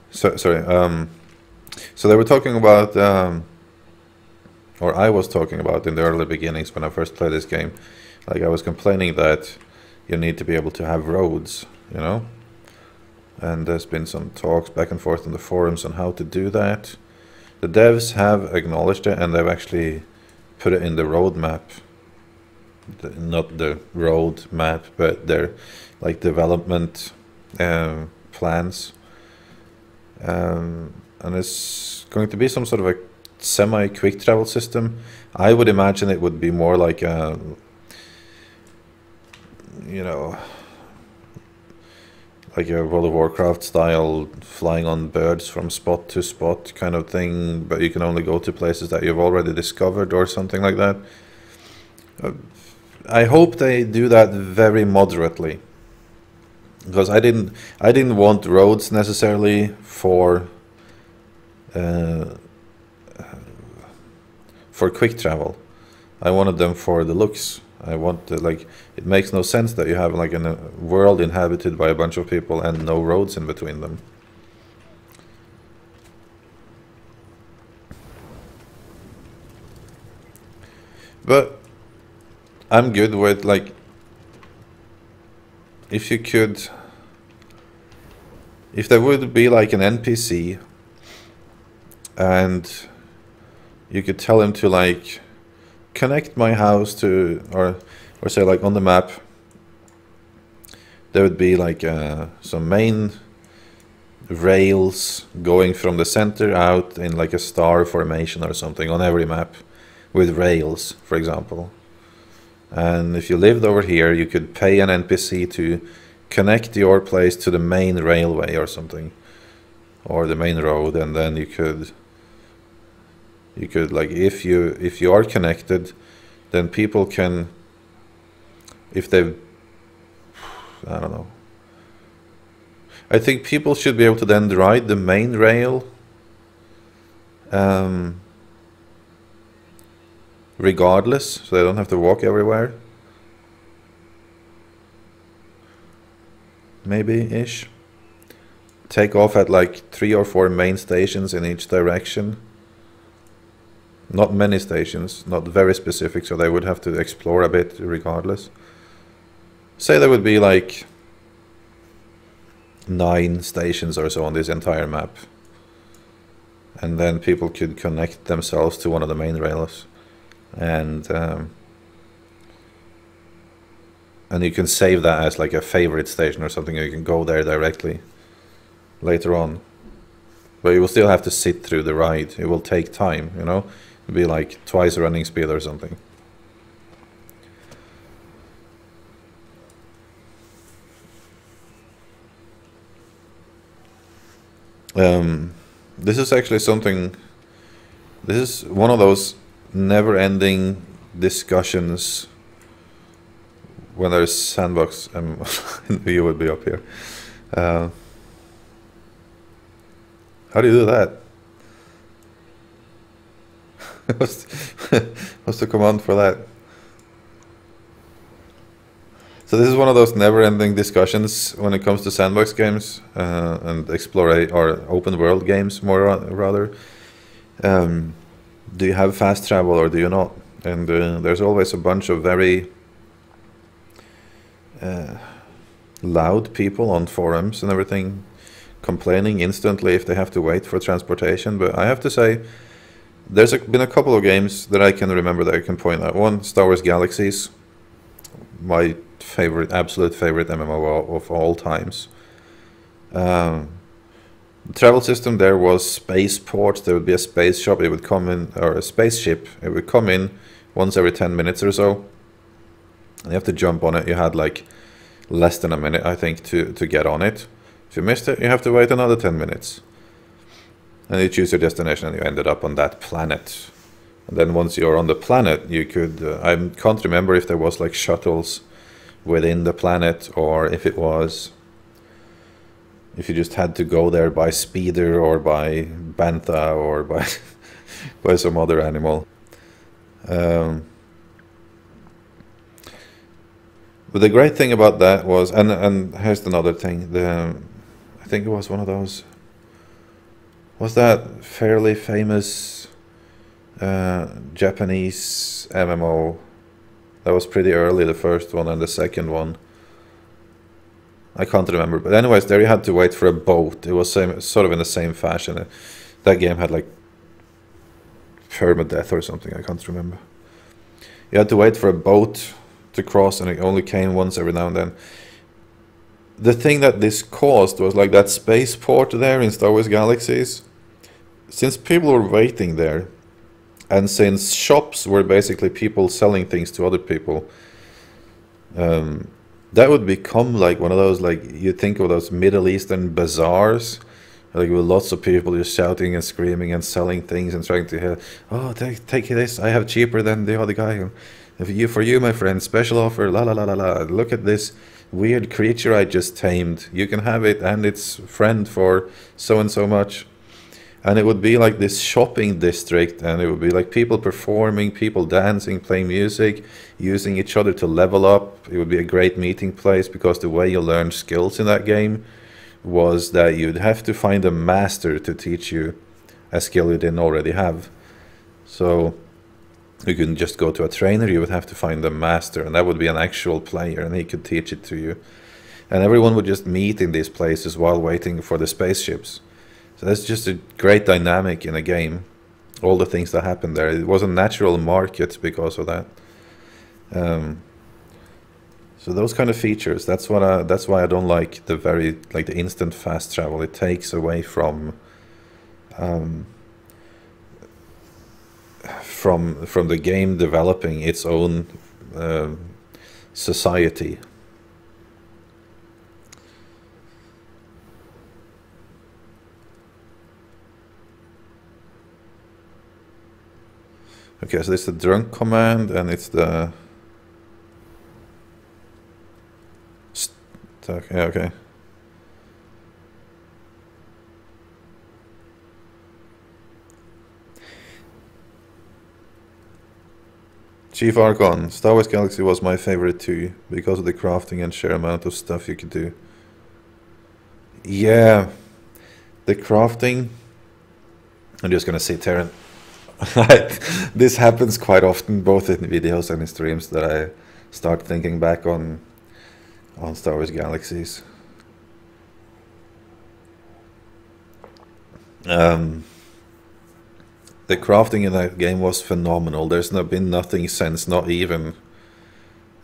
so they were talking about, or I was talking about in the early beginnings when I first played this game, like I was complaining that you need to be able to have roads, you know? And there's been some talks back and forth on the forums on how to do that. The devs have acknowledged it, and they've actually put it in the roadmap. Not the road map, but their like development plans. And it's going to be some sort of a semi-quick travel system. I would imagine it would be more like a, you know, like a World of Warcraft style flying on birds from spot to spot kind of thing, but you can only go to places that you've already discovered or something like that. I hope they do that very moderately, because I didn't want roads necessarily for quick travel. I wanted them for the looks. I want to, like, it makes no sense that you have like a world inhabited by a bunch of people and no roads in between them. But I'm good with, like, if there would be like an NPC and you could tell him to like connect my house to, or say like on the map there would be like some main rails going from the center out in like a star formation or something on every map with rails, for example. And if you lived over here, you could pay an NPC to connect your place to the main railway or something, or the main road, and then you could like, if you are connected, then people can, if they, I don't know, I think people should be able to then ride the main rail regardless, so they don't have to walk everywhere. Maybe-ish. Take off at like 3 or 4 main stations in each direction. Not many stations, not very specific, so they would have to explore a bit regardless. Say there would be like 9 stations or so on this entire map. And then people could connect themselves to one of the main rails. And you can save that as like a favorite station or something. You can go there directly later on. But you will still have to sit through the ride. It will take time, you know. It'll be like twice running speed or something. This is actually something, this is one of those never-ending discussions when there's sandbox, you would be up here. How do you do that? what's, what's the command for that? So this is one of those never-ending discussions when it comes to sandbox games and explore or open world games, more rather. Do you have fast travel or do you not? And there's always a bunch of very loud people on forums and everything complaining instantly if they have to wait for transportation. But I have to say, there's been a couple of games that I can remember that I can point out. One, Star Wars Galaxies, my favorite, absolute favorite MMO of all times. The travel system there was spaceports. There would be a space shop. It would come in, or a spaceship. It would come in once every 10 minutes or so. And you have to jump on it. You had like less than a minute, I think, to get on it. If you missed it, you have to wait another 10 minutes. And you choose your destination and you ended up on that planet. And then once you're on the planet, you could, I can't remember if there was like shuttles within the planet or if it was, if you just had to go there by speeder or by bantha or by, by some other animal. But the great thing about that was, and here's another thing, I think it was one of those, was that fairly famous Japanese MMO that was pretty early, the first one and the second one. I can't remember, but anyways, there you had to wait for a boat. It was sort of in the same fashion. That game had like permadeath or something, I can't remember. You had to wait for a boat to cross and it only came once every now and then. The thing that this caused was like that spaceport there in Star Wars Galaxies. Since people were waiting there, and since shops were basically people selling things to other people, that would become like one of those, like you think of those Middle Eastern bazaars, like with lots of people just shouting and screaming and selling things and trying to hear, oh, take this, I have cheaper than the other guy. For you, my friend, special offer, la la la la la. Look at this weird creature I just tamed. You can have it and its friend for so and so much. And it would be like this shopping district, and it would be like people performing, people dancing, playing music, using each other to level up. It would be a great meeting place because the way you learned skills in that game was that you'd have to find a master to teach you a skill you didn't already have. So you couldn't just go to a trainer, you would have to find a master, and that would be an actual player, and he could teach it to you. And everyone would just meet in these places while waiting for the spaceships. So that's just a great dynamic in a game. All the things that happened there. It was a natural market because of that. So those kind of features. That's why I don't like the instant fast travel. It takes away from the game developing its own society. Okay, so this is the drunk command, and it's the... Yeah, okay. Chief Archon, Star Wars Galaxy was my favorite too, because of the crafting and sheer amount of stuff you could do. Yeah, the crafting... I'm just gonna sit here and... This happens quite often, both in videos and in streams, that I start thinking back on Star Wars Galaxies. The crafting in that game was phenomenal. There's been nothing since, not even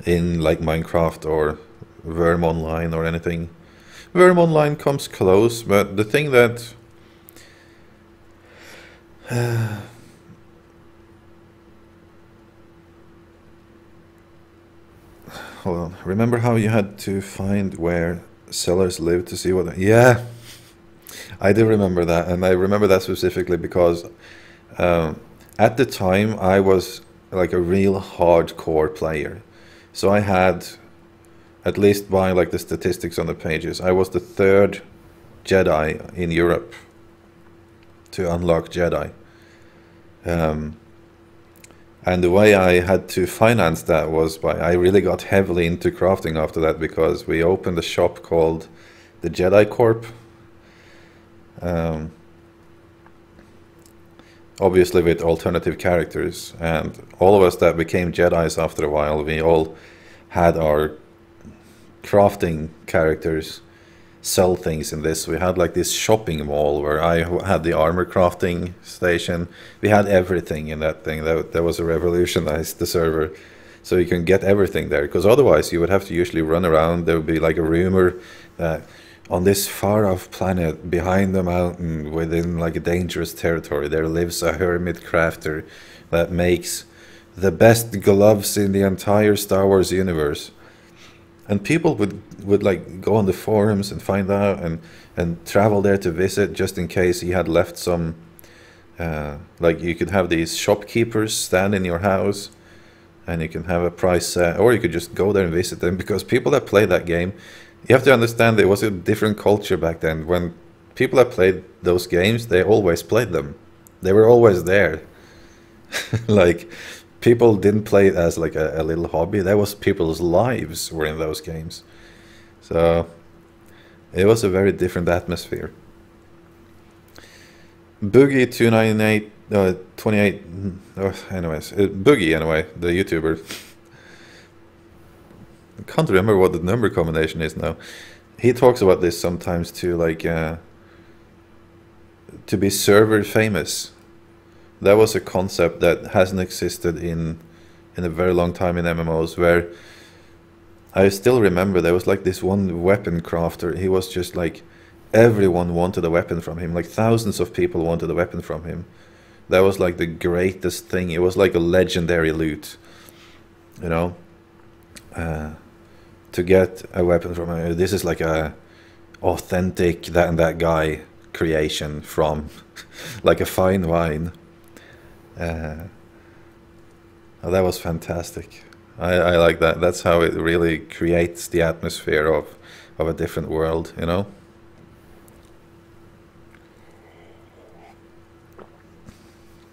in like Minecraft or Worm Online or anything. Worm Online comes close, but the thing that hold on. Remember how you had to find where sellers lived to see what... Yeah, I do remember that. And I remember that specifically because at the time I was like a real hardcore player. So I had, at least by like the statistics on the pages, I was the 3rd Jedi in Europe to unlock Jedi. And the way I had to finance that was by, I really got heavily into crafting after that, because we opened a shop called the Jedi Corp. Obviously with alternative characters, and all of us that became Jedis after a while, we all had our crafting characters sell things in this. We had like this shopping mall where I had the armor crafting station. We had everything in that thing. That was a revolutionized the server, so you can get everything there, because otherwise you would have to usually run around. There would be like a rumor that on this far-off planet behind the mountain within like a dangerous territory there lives a hermit crafter that makes the best gloves in the entire Star Wars universe. And people would like go on the forums and find out and travel there to visit, just in case he had left some like, you could have these shopkeepers stand in your house and you can have a price set, or you could just go there and visit them, because people that play that game, you have to understand it was a different culture back then. When people that played those games, they always played them. They were always there. Like, people didn't play it as like a little hobby. That was people's lives were in those games. So it was a very different atmosphere. Boogie 298 28 anyways, Boogie anyway, the YouTuber. I can't remember what the number combination is now. He talks about this sometimes too, like to be server famous. That was a concept that hasn't existed in a very long time in MMOs, where I still remember there was like this one weapon crafter. He was just like, everyone wanted a weapon from him. Like thousands of people wanted a weapon from him. That was like the greatest thing. It was like a legendary loot, you know. To get a weapon from him, this is like a authentic that and that guy creation from like a fine wine. Oh, that was fantastic. I like that. That's how it really creates the atmosphere of a different world, you know.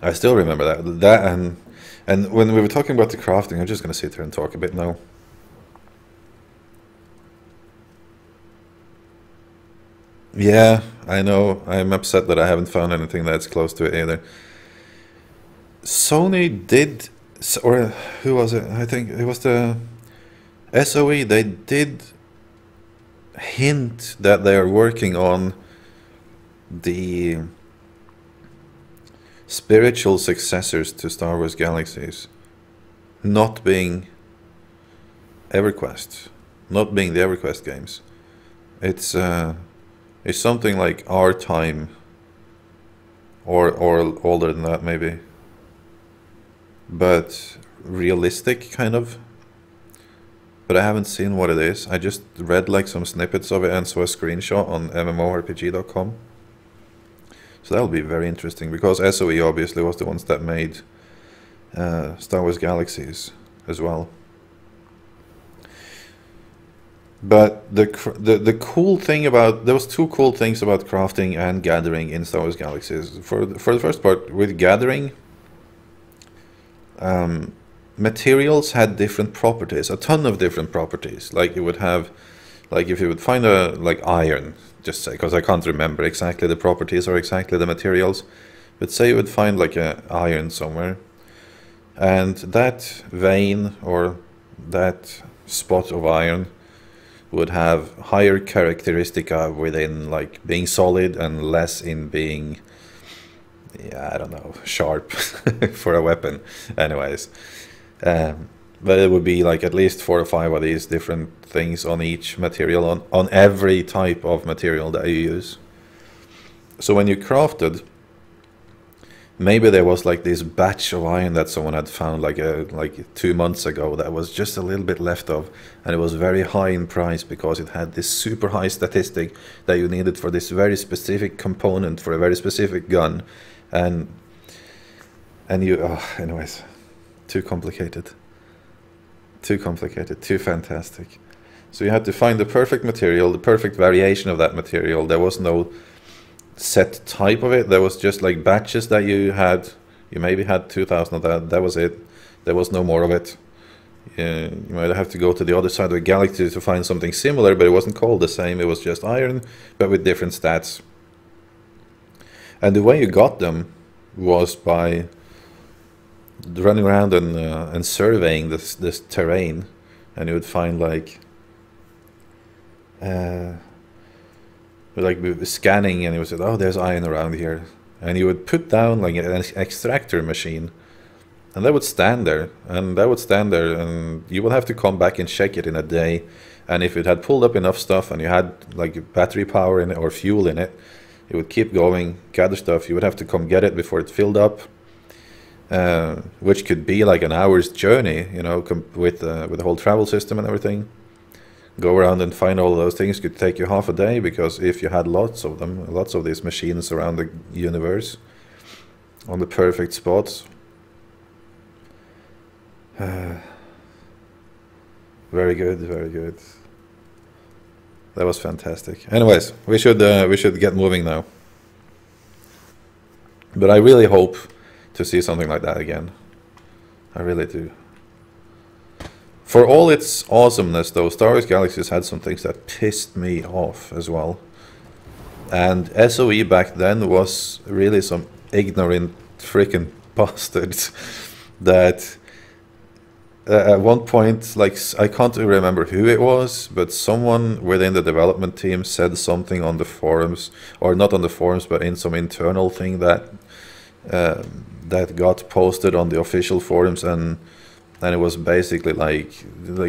I still remember that and when we were talking about the crafting, I'm just gonna sit here and talk a bit now. Yeah, I know. I'm upset that I haven't found anything that's close to it either. Sony did, or who was it? I think it was the SOE. They did hint that they are working on the spiritual successors to Star Wars Galaxies, not being EverQuest, not being the EverQuest games. It's something like our time, or older than that maybe, but realistic kind of. But I haven't seen what it is. I just read like some snippets of it and saw a screenshot on mmorpg.com. So that'll be very interesting, because SOE obviously was the ones that made Star Wars Galaxies as well. But the cool thing about, there was two cool things about crafting and gathering in Star Wars Galaxies. For the first part, with gathering, materials had different properties, a ton of different properties. Like you would have, like if you would find a like iron, just say, because I can't remember exactly the properties or exactly the materials, but say you would find like a iron somewhere, and that vein or that spot of iron would have higher characteristica within like being solid and less in being, yeah, I don't know, sharp for a weapon. Anyways, but it would be like at least 4 or 5 of these different things on each material, on every type of material that you use. So when you crafted, maybe there was like this batch of iron that someone had found like 2 months ago that was just a little bit left of, and it was very high in price because it had this super high statistic that you needed for this very specific component for a very specific gun, and you, anyways, too complicated, too fantastic. So you had to find the perfect material, the perfect variation of that material. There was no set type of it. There was just like batches that you had. You maybe had 2,000 of that. That was it. there was no more of it. You might have to go to the other side of the galaxy to find something similar, but it wasn't called the same. It was just iron, but with different stats. And the way you got them was by running around and surveying this terrain, and you would find like scanning, and you would say, oh, there's iron around here, and you would put down like an extractor machine, and that would stand there, and you would have to come back and check it in a day. And if it had pulled up enough stuff and you had like battery power in it or fuel in it, it would keep going, gather stuff. You would have to come get it before it filled up, which could be like an hour's journey, you know, with the whole travel system and everything. Go around and find all of those things could take you half a day, because if you had lots of them, lots of these machines around the universe on the perfect spots. Very good, very good. That was fantastic. Anyways, we should get moving now. But I really hope to see something like that again. I really do. For all its awesomeness, though, Wars Galaxies had some things that pissed me off as well. And SOE back then was really some ignorant freaking bastards that at one point, like, I can't remember who it was, but someone within the development team said something on the forums, or not on the forums, but in some internal thing that that got posted on the official forums, and it was basically like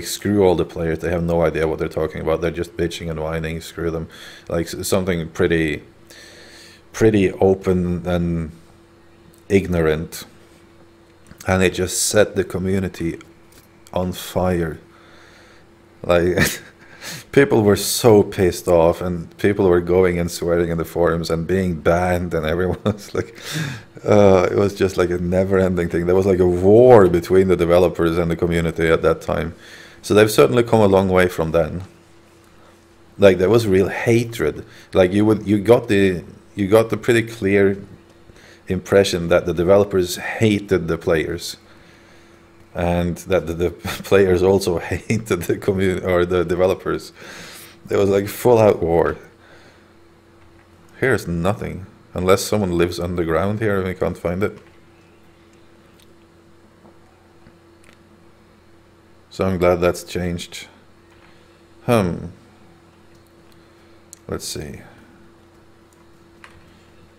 screw all the players, they have no idea what they're talking about, they're just bitching and whining, screw them, like something pretty open and ignorant, and it just set the community on fire. Like people were so pissed off, and people were going and swearing in the forums and being banned, and everyone was like, it was just like a never-ending thing. There was like a war between the developers and the community at that time. So they've certainly come a long way from then. Like there was real hatred. Like you got the pretty clear impression that the developers hated the players, and that the players also hated the community or the developers. There was like full-out war. Here's nothing, unless someone lives underground here and we can't find it. So I'm glad that's changed. Let's see.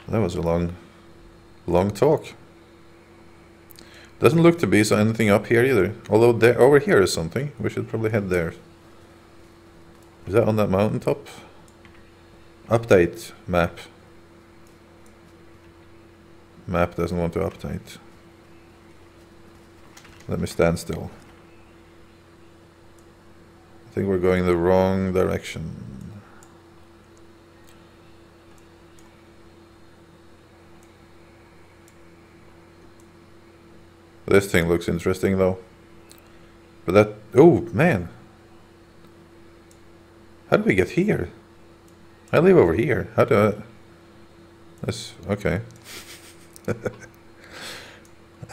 That was a long talk. Doesn't look to be so anything up here either. Although there, over here is something. We should probably head there. Is that on that mountaintop? Update map. Map doesn't want to update. Let me stand still. I think we're going the wrong direction. This thing looks interesting though. But that, oh man. How do we get here? I live over here. How do I? This, okay.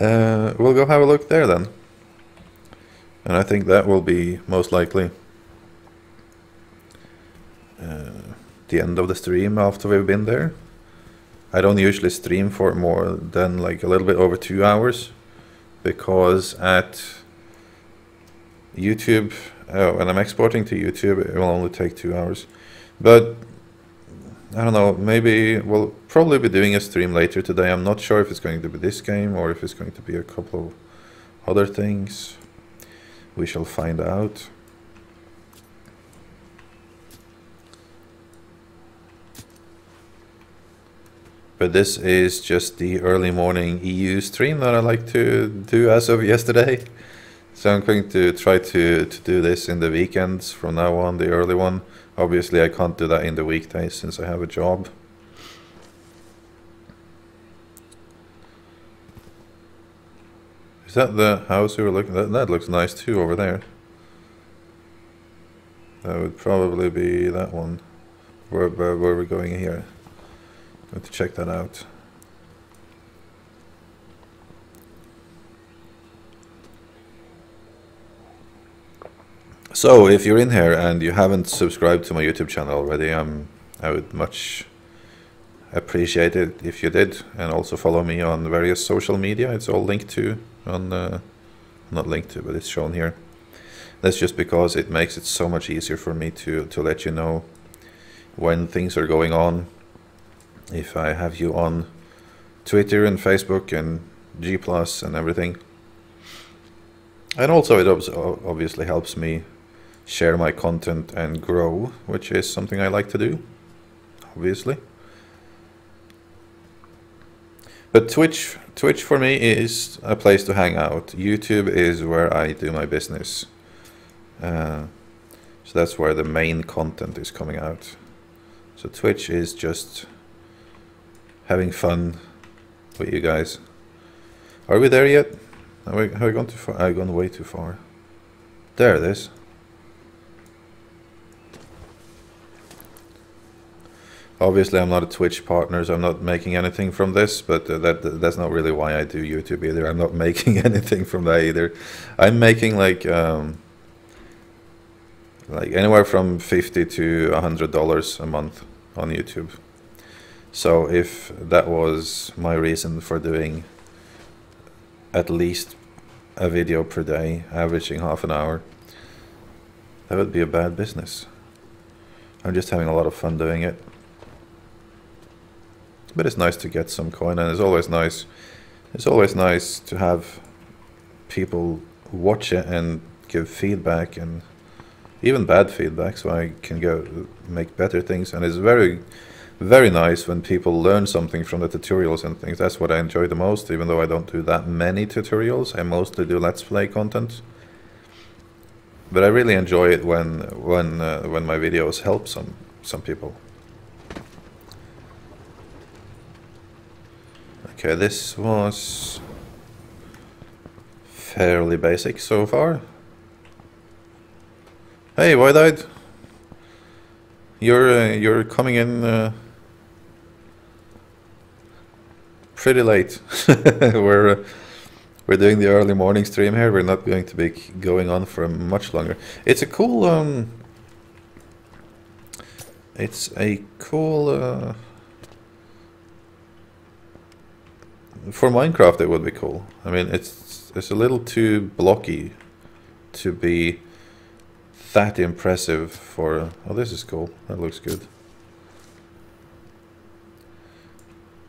We'll go have a look there then. And I think that will be most likely the end of the stream after we've been there. I don't usually stream for more than like a little bit over 2 hours, because at YouTube, when I'm exporting to YouTube, it will only take 2 hours. But I don't know, maybe we'll probably be doing a stream later today. I'm not sure if it's going to be this game or if it's going to be a couple of other things. We shall find out. But this is just the early morning EU stream that I like to do as of yesterday. So I'm going to try to do this in the weekends from now on, the early one. Obviously I can't do that in the weekdays since I have a job. Is that the house we were looking at? That looks nice too over there. That would probably be that one. Where we're going here. Going to check that out. So if you're in here and you haven't subscribed to my YouTube channel already, I would much appreciate it if you did, and also follow me on various social media. It's all linked to on not linked to, but it's shown here. That's just because it makes it so much easier for me to let you know when things are going on. If I have you on Twitter and Facebook and G+ and everything. And also it obviously helps me share my content and grow, which is something I like to do, obviously. But Twitch for me is a place to hang out. YouTube is where I do my business. So that's where the main content is coming out. So Twitch is just having fun with you guys. Are we there yet? Have we gone too far? I've gone way too far. There it is. Obviously, I'm not a Twitch partner, so I'm not making anything from this, but that's not really why I do YouTube either. I'm not making anything from that either. I'm making like anywhere from $50 to $100 a month on YouTube. So if that was my reason for doing at least a video per day, averaging half an hour, that would be a bad business. I'm just having a lot of fun doing it. But it's nice to get some coin, and it's always nice to have people watch it and give feedback, and even bad feedback, so I can go make better things. And it's very, very nice when people learn something from the tutorials and things. That's what I enjoy the most, even though I don't do that many tutorials. I mostly do Let's Play content. But I really enjoy it when my videos help some people. Okay, this was fairly basic so far. Hey, Wide-Eyed, you're coming in pretty late. We're doing the early morning stream here. We're not going to be going on for much longer. It's a cool for Minecraft it would be cool. I mean, it's a little too blocky to be that impressive for... Oh, this is cool. That looks good.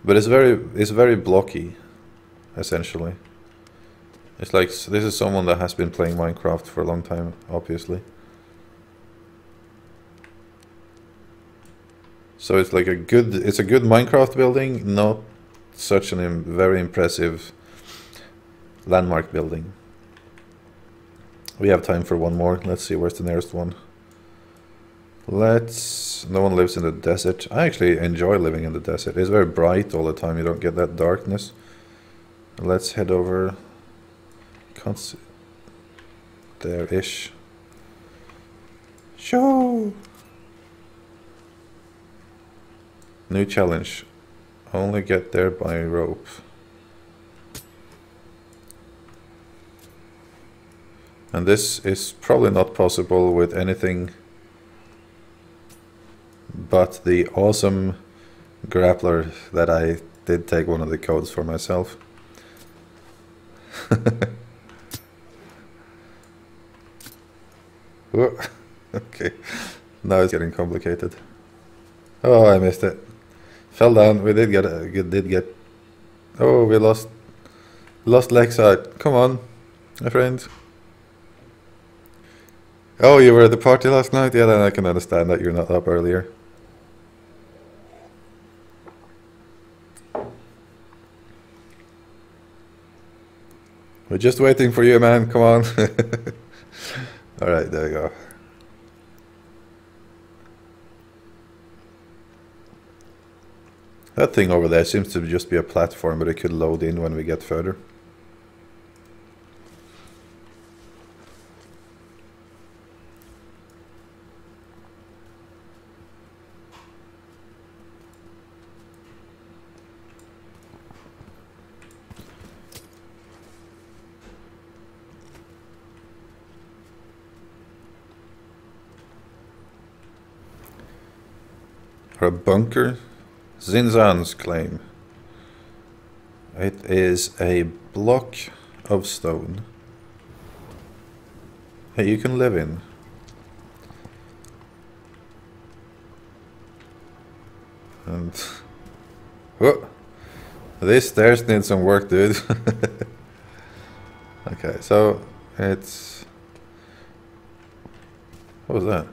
But it's very blocky, essentially. It's like, this is someone that has been playing Minecraft for a long time, obviously. So it's like a good Minecraft building, not such a very impressive landmark building. We have time for one more. Let's see, where's the nearest one? No one lives in the desert. I actually enjoy living in the desert. It's very bright all the time. You don't get that darkness. Let's head over. Can't see. There-ish. Show! New challenge. Only get there by rope. And this is probably not possible with anything but the awesome grappler that I did take one of the codes for myself. Okay, now it's getting complicated. Oh, I missed it. Fell down. We did get. Oh, we lost Lexite. Come on, my friend. Oh, you were at the party last night? Yeah, then I can understand that you're not up earlier. We're just waiting for you, man. Come on. Alright, there we go. That thing over there seems to just be a platform, but it could load in when we get further. or a bunker. Zinzan's claim. It is a block of stone. Hey, you can live in. And whoa, these stairs need some work, dude. Okay, so it's, what was that?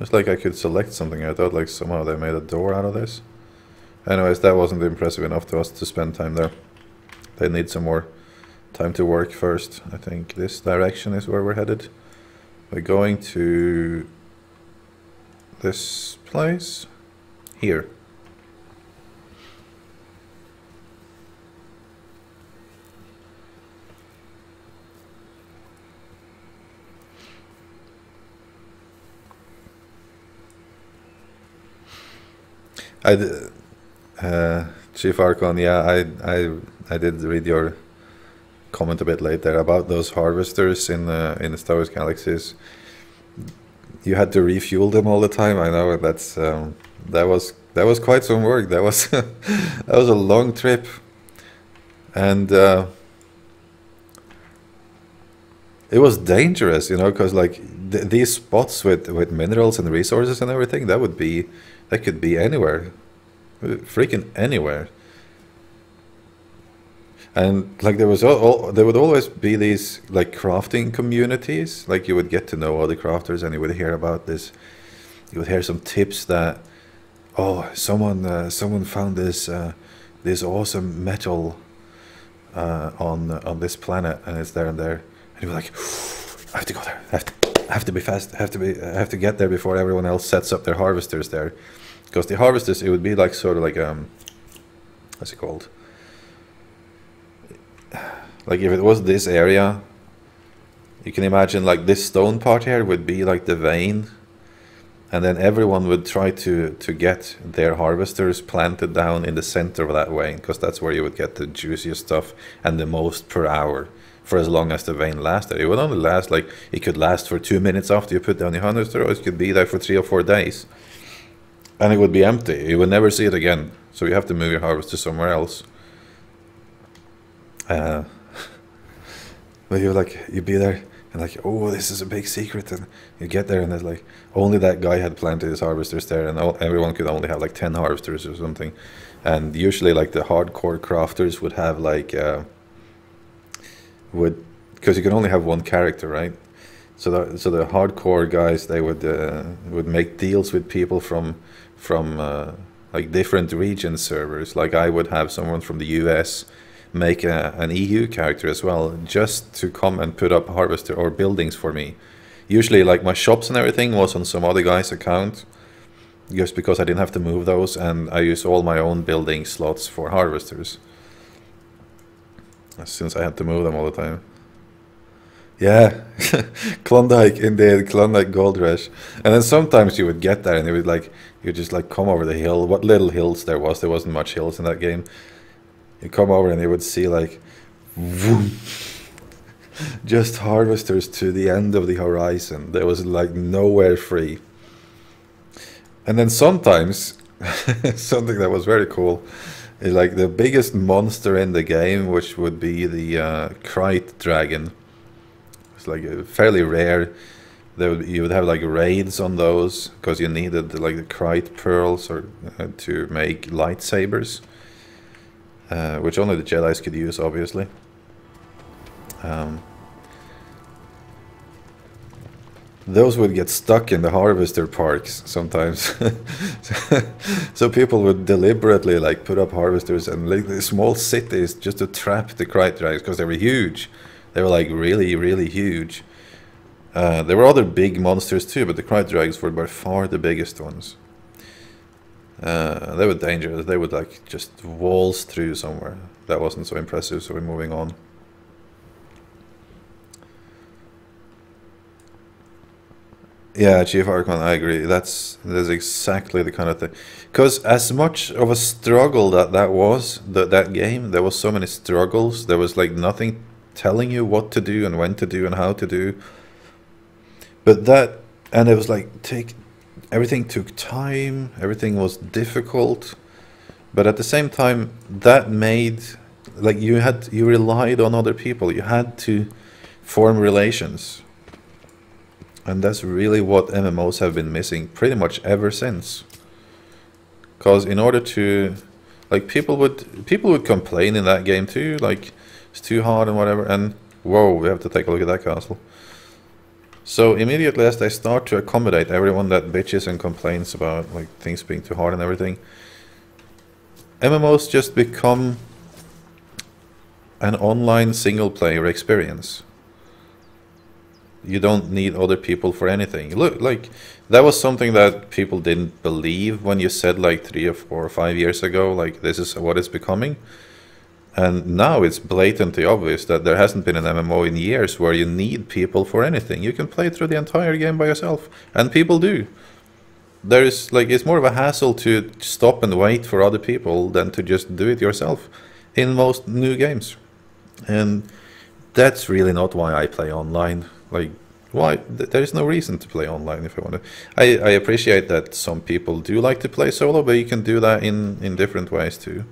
It's like I could select something. I thought like somehow they made a door out of this. Anyways, that wasn't impressive enough to us to spend time there. They need some more time to work first. I think this direction is where we're headed. We're going to this place here. Chief Archon, yeah, I did read your comment a bit later about those harvesters in the Wars Galaxies. You had to refuel them all the time. I know that's that was quite some work. That was that was a long trip, and it was dangerous, you know, because like these spots with minerals and resources and everything, that could be anywhere, freaking anywhere. And like there would always be these like crafting communities. Like you would get to know other crafters, and you would hear about this. You would hear some tips that, oh, someone found this this awesome metal on this planet, and it's there and there. And you're like, I have to go there. I have to be fast. I have to get there before everyone else sets up their harvesters there. Because the harvesters, it would be like sort of like what's it called? Like if it was this area, you can imagine like this stone part here would be like the vein, and then everyone would try to get their harvesters planted down in the center of that vein, because that's where you would get the juiciest stuff and the most per hour for as long as the vein lasted. It would only last like, it could last for 2 minutes after you put down your harvester, or it could be there for 3 or 4 days. And it would be empty. You would never see it again. So you have to move your harvester somewhere else. But you'd be there and like, oh, this is a big secret, and you get there and there's like, only that guy had planted his harvesters there, and everyone could only have like 10 harvesters or something. And usually like the hardcore crafters would have like, because you can only have one character, right? So the hardcore guys, they would make deals with people from like different region servers. Like I would have someone from the US make an EU character as well, just to come and put up harvester or buildings for me. Usually like my shops and everything was on some other guy's account, just because I didn't have to move those, and I use all my own building slots for harvesters, since I had to move them all the time. Yeah, Klondike, indeed, Klondike Gold Rush. And then sometimes you would get there and it would like, you just like come over the hill, what little hills there wasn't much hills in that game. You come over and you would see like, vroom, just harvesters to the end of the horizon. There was like nowhere free. And then sometimes, something that was very cool, is like the biggest monster in the game, which would be the Krite Dragon. It's like fairly rare. You would have like raids on those, because you needed like the Krite pearls or to make lightsabers. Which only the Jedis could use, obviously. Those would get stuck in the harvester parks sometimes. So people would deliberately like put up harvesters and like the small cities just to trap the Krite dragons, because they were huge. They were like really, really huge. There were other big monsters too, but the Krite dragons were by far the biggest ones. They were dangerous. They would like just waltz through somewhere. That wasn't so impressive, so we're moving on. Yeah, Chief Archon, I agree. That's exactly the kind of thing. Because as much of a struggle that was, that game, there was so many struggles. There was like nothing telling you what to do and when to do and how to do. But that, and it was like, everything took time, everything was difficult, but at the same time, that made, like, you relied on other people, you had to form relations. And that's really what MMOs have been missing pretty much ever since. Because in order to, like, people would complain in that game too, like, it's too hard and whatever, and whoa, we have to take a look at that castle. So immediately as they start to accommodate everyone that bitches and complains about, like, things being too hard and everything, MMOs just become an online single player experience. You don't need other people for anything. Look, like, that was something that people didn't believe when you said, like, 3 or 4 or 5 years ago, like, this is what it's becoming. And now it's blatantly obvious that there hasn't been an MMO in years where you need people for anything. You can play through the entire game by yourself, and people do. There's, like, it's more of a hassle to stop and wait for other people than to just do it yourself in most new games. And that's really not why I play online. Like, why? There is no reason to play online if I want to. I appreciate that some people do like to play solo, but you can do that in different ways too.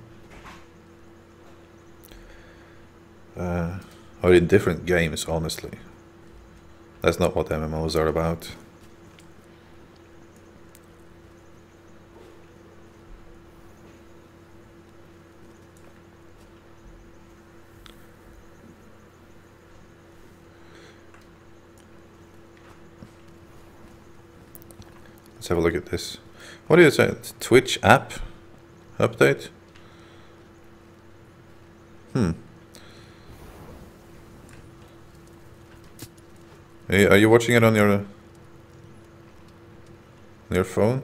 Or in different games, honestly. That's not what MMOs are about. Let's have a look at this. What is it? Twitch app update? Are you watching it on your phone?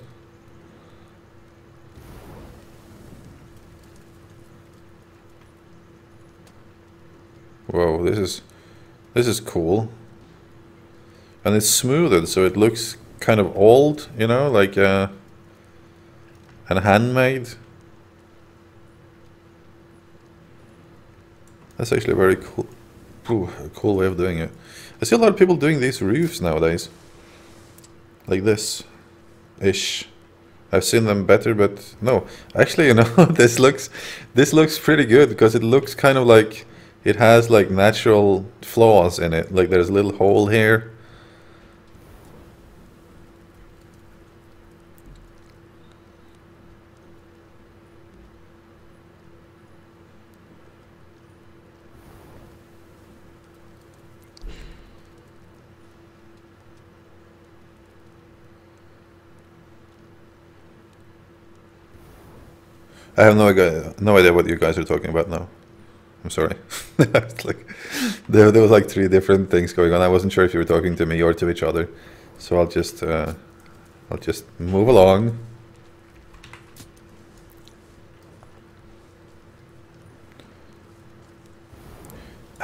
Whoa, this is cool. And it's smoothed, so it looks kind of old, you know, like and handmade. That's actually very cool. Ooh, a cool way of doing it. I see a lot of people doing these roofs nowadays. Like this-ish. I've seen them better, but no. Actually, you know, this looks pretty good because it looks kind of like it has like natural flaws in it. Like there's a little hole here. I have no idea what you guys are talking about now. I'm sorry. It's like, there was like 3 different things going on. I wasn't sure if you were talking to me or to each other. So I'll just move along.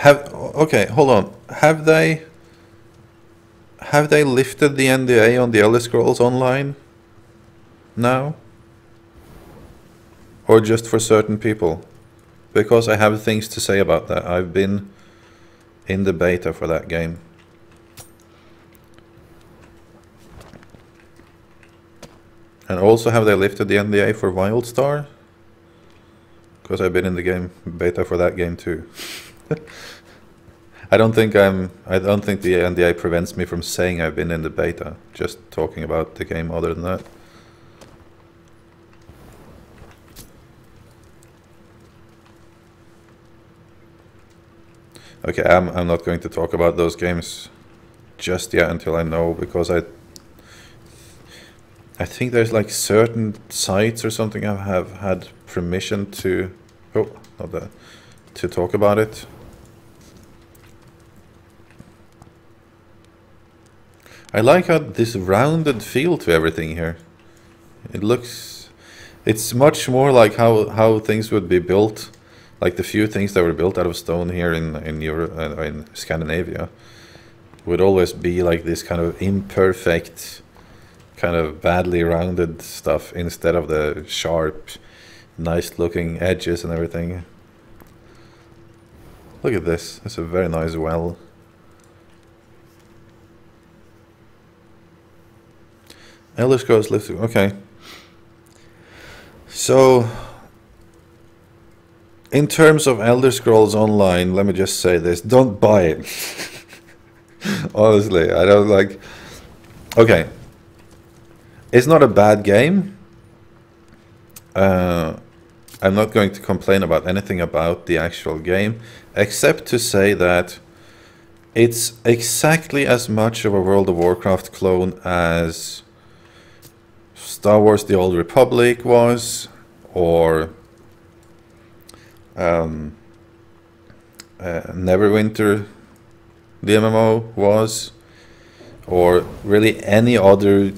Okay, hold on. Have they lifted the NDA on the Elder Scrolls Online now? Or just for certain people? Because I have things to say about that. I've been in the beta for that game. And also, have they lifted the NDA for Wildstar? Because I've been in the game beta for that game too. I don't think the NDA prevents me from saying I've been in the beta. Just talking about the game other than that. Okay, I'm not going to talk about those games just yet until I know, because I think there's like certain sites or something I have had permission to to talk about it. I like how this rounded feel to everything here. It's much more like how things would be built. Like the few things that were built out of stone here in Europe, in Scandinavia, would always be like this kind of imperfect, kind of badly rounded stuff instead of the sharp, nice-looking edges and everything. Look at this. It's a very nice well. Elder Scrolls Live. Okay. So, in terms of Elder Scrolls Online, let me just say this: don't buy it. Honestly, I don't like. Okay, it's not a bad game. I'm not going to complain about anything about the actual game, except to say that it's exactly as much of a World of Warcraft clone as Star Wars The Old Republic was, or Neverwinter the MMO was, or really any other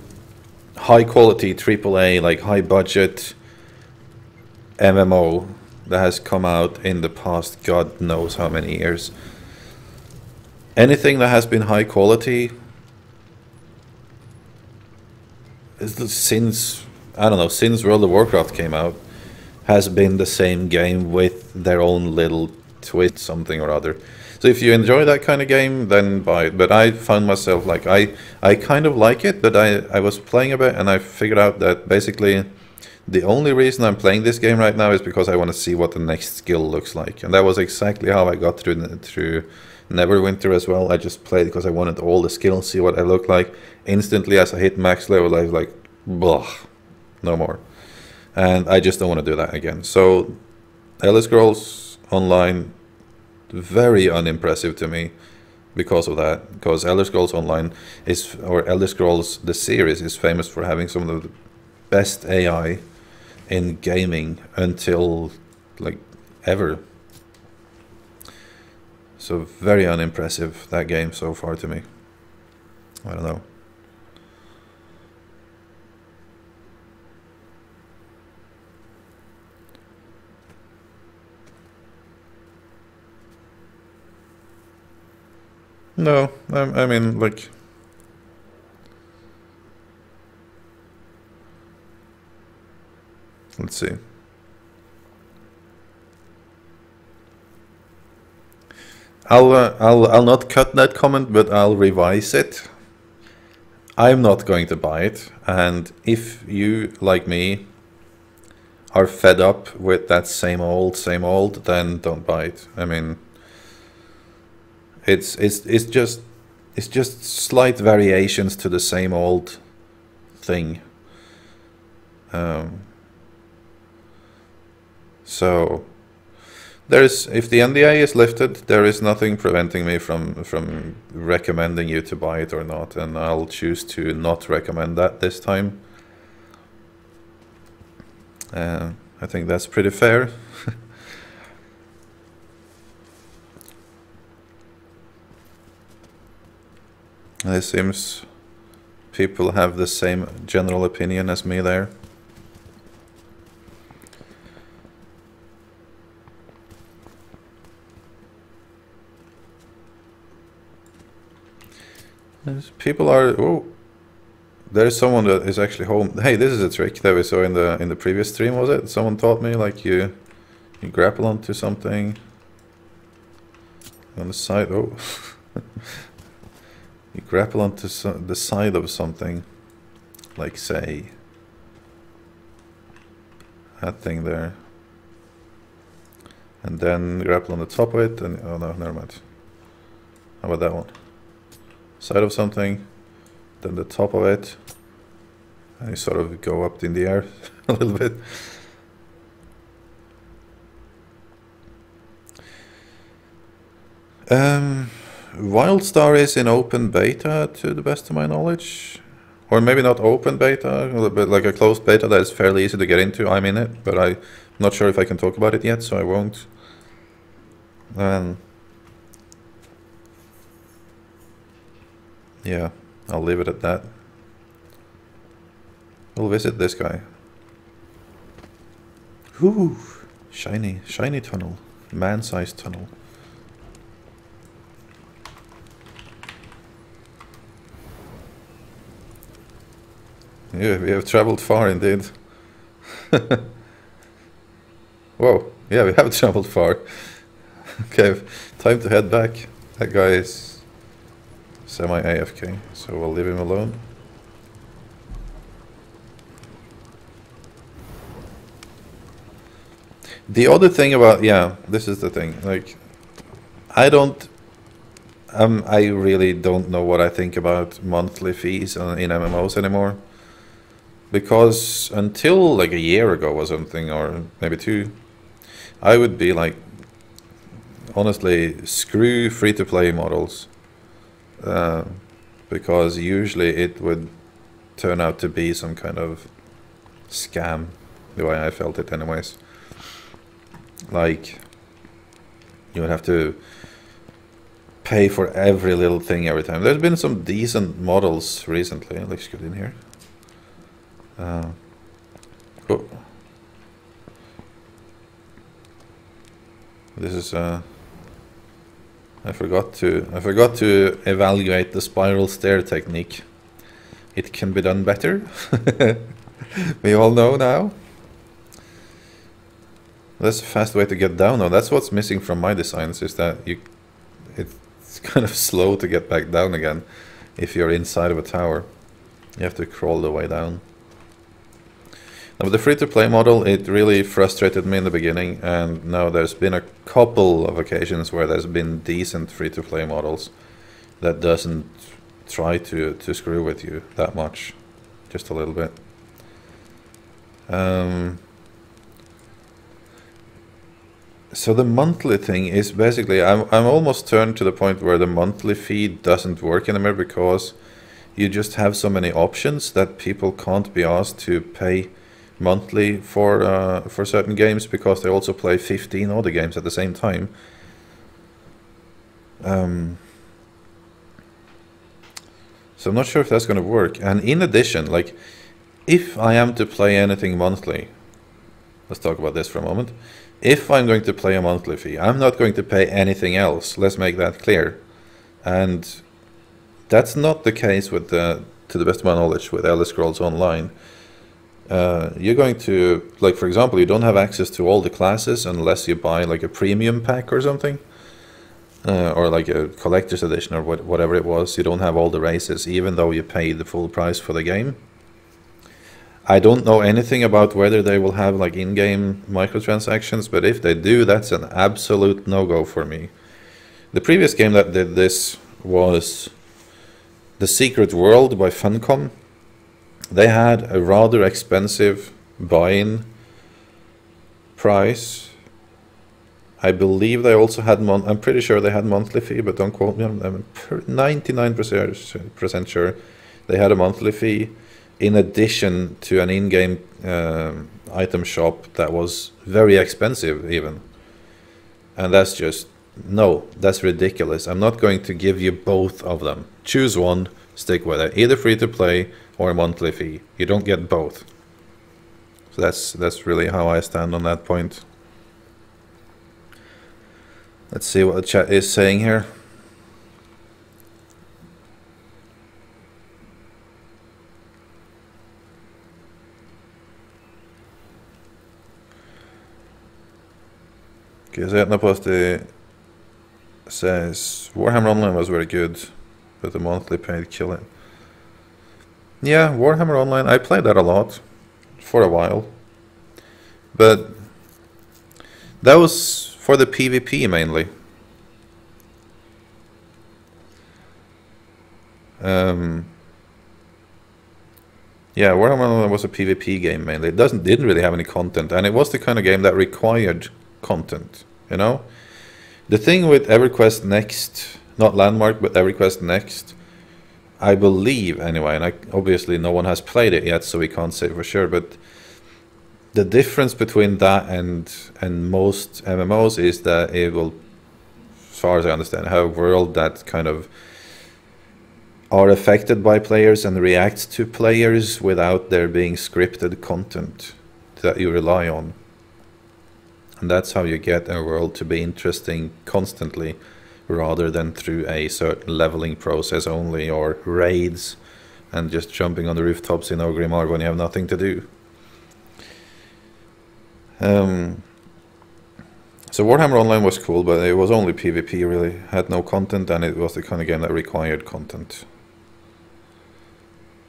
high quality AAA, like high budget MMO that has come out in the past God knows how many years. Anything that has been high quality since, I don't know, since World of Warcraft came out, has been the same game with their own little twist, something or other. So if you enjoy that kind of game, then buy it. But I found myself like, I kind of like it, but I was playing a bit and I figured out that basically the only reason I'm playing this game right now is because I want to see what the next skill looks like. And that was exactly how I got through Neverwinter as well. I just played because I wanted all the skills, see what I look like. Instantly as I hit max level, I was like, blah, no more. And I just don't want to do that again. So Elder Scrolls Online, very unimpressive to me because of that. Because Elder Scrolls Online is, or Elder Scrolls the series is famous for having some of the best AI in gaming until like ever. So very unimpressive, that game so far to me. I don't know. No, I mean, like, let's see. I'll not cut that comment, but I'll revise it. I'm not going to buy it, and if you, like me, are fed up with that same old, then don't buy it. I mean, it's just slight variations to the same old thing. So there's, if the NDA is lifted, there is nothing preventing me from recommending you to buy it or not, and I'll choose to not recommend that this time. I think that's pretty fair. It seems people have the same general opinion as me there. People are, oh, there's someone that is actually home. Hey, this is a trick that we saw in the previous stream, was it? Someone taught me, like you grapple onto something on the side. Oh, you grapple onto the side of something, like say that thing there, and then grapple on the top of it. And oh no, never mind. How about that one? Side of something, then the top of it, and you sort of go up in the air a little bit. WildStar is in open beta to the best of my knowledge, or maybe not open beta, but like a closed beta that is fairly easy to get into. I'm in it, but I'm not sure if I can talk about it yet, so I won't. Yeah, I'll leave it at that. We'll visit this guy. Ooh, shiny tunnel, man-sized tunnel. Yeah, we have traveled far indeed. Whoa, yeah, we have traveled far. Okay, time to head back. That guy is semi-AFK, so we'll leave him alone. The other thing about, yeah, this is the thing, like, I really don't know what I think about monthly fees in MMOs anymore. Because until like a year ago or something, or maybe 2, I would be like, honestly, screw free-to-play models. Because usually it would turn out to be some kind of scam, the way I felt it anyways. Like, you would have to pay for every little thing every time. There's been some decent models recently. Let's get in here. Oh. This is I forgot to evaluate the spiral stair technique. It can be done better. We all know now. That's a fast way to get down though. That's what's missing from my designs, is that it's kind of slow to get back down again if you're inside of a tower. You have to crawl the way down. Now, with the free-to-play model, it really frustrated me in the beginning, and now there's been a couple of occasions where there's been decent free-to-play models that doesn't try to screw with you that much, just a little bit. So the monthly thing is basically, I'm almost turned to the point where the monthly fee doesn't work anymore, because you just have so many options that people can't be asked to pay monthly for certain games, because they also play 15 other games at the same time. So I'm not sure if that's going to work. And in addition, like, if I am to play anything monthly, let's talk about this for a moment. If I'm going to play a monthly fee, I'm not going to pay anything else. Let's make that clear. And that's not the case with to the best of my knowledge, with Elder Scrolls Online. You're going to, like, for example, you don't have access to all the classes unless you buy like a premium pack or something, or like a collector's edition or whatever it was. You don't have all the races, even though you pay the full price for the game. I don't know anything about whether they will have like in-game microtransactions, but if they do, that's an absolute no-go for me. The previous game that did this was The Secret World by Funcom. They had a rather expensive buy-in price. I believe they also had I'm pretty sure they had monthly fee, but don't quote me. I'm 99% sure they had a monthly fee, in addition to an in-game item shop that was very expensive even. And that's just, no, that's ridiculous. I'm not going to give you both of them. Choose one, stick with it. Either free to play or a monthly fee. You don't get both. So that's really how I stand on that point. Let's see what the chat is saying here. Okay, Zetnaposti says Warhammer Online was very good, but the monthly paid kill it. Yeah, Warhammer Online, I played that a lot for a while, but that was for the PvP mainly. Yeah, Warhammer Online was a PvP game mainly. It didn't really have any content, and it was the kind of game that required content, you know? The thing with EverQuest Next, not Landmark, but EverQuest Next, I believe anyway, and obviously no one has played it yet, so we can't say for sure, but the difference between that and most MMOs is that it will, as far as I understand, have a world that kind of are affected by players and reacts to players without there being scripted content that you rely on. And that's how you get a world to be interesting constantly, rather than through a certain leveling process only, or raids and just jumping on the rooftops in Ogrimmar when you have nothing to do. So Warhammer Online was cool, but it was only PvP really, had no content, and it was the kind of game that required content.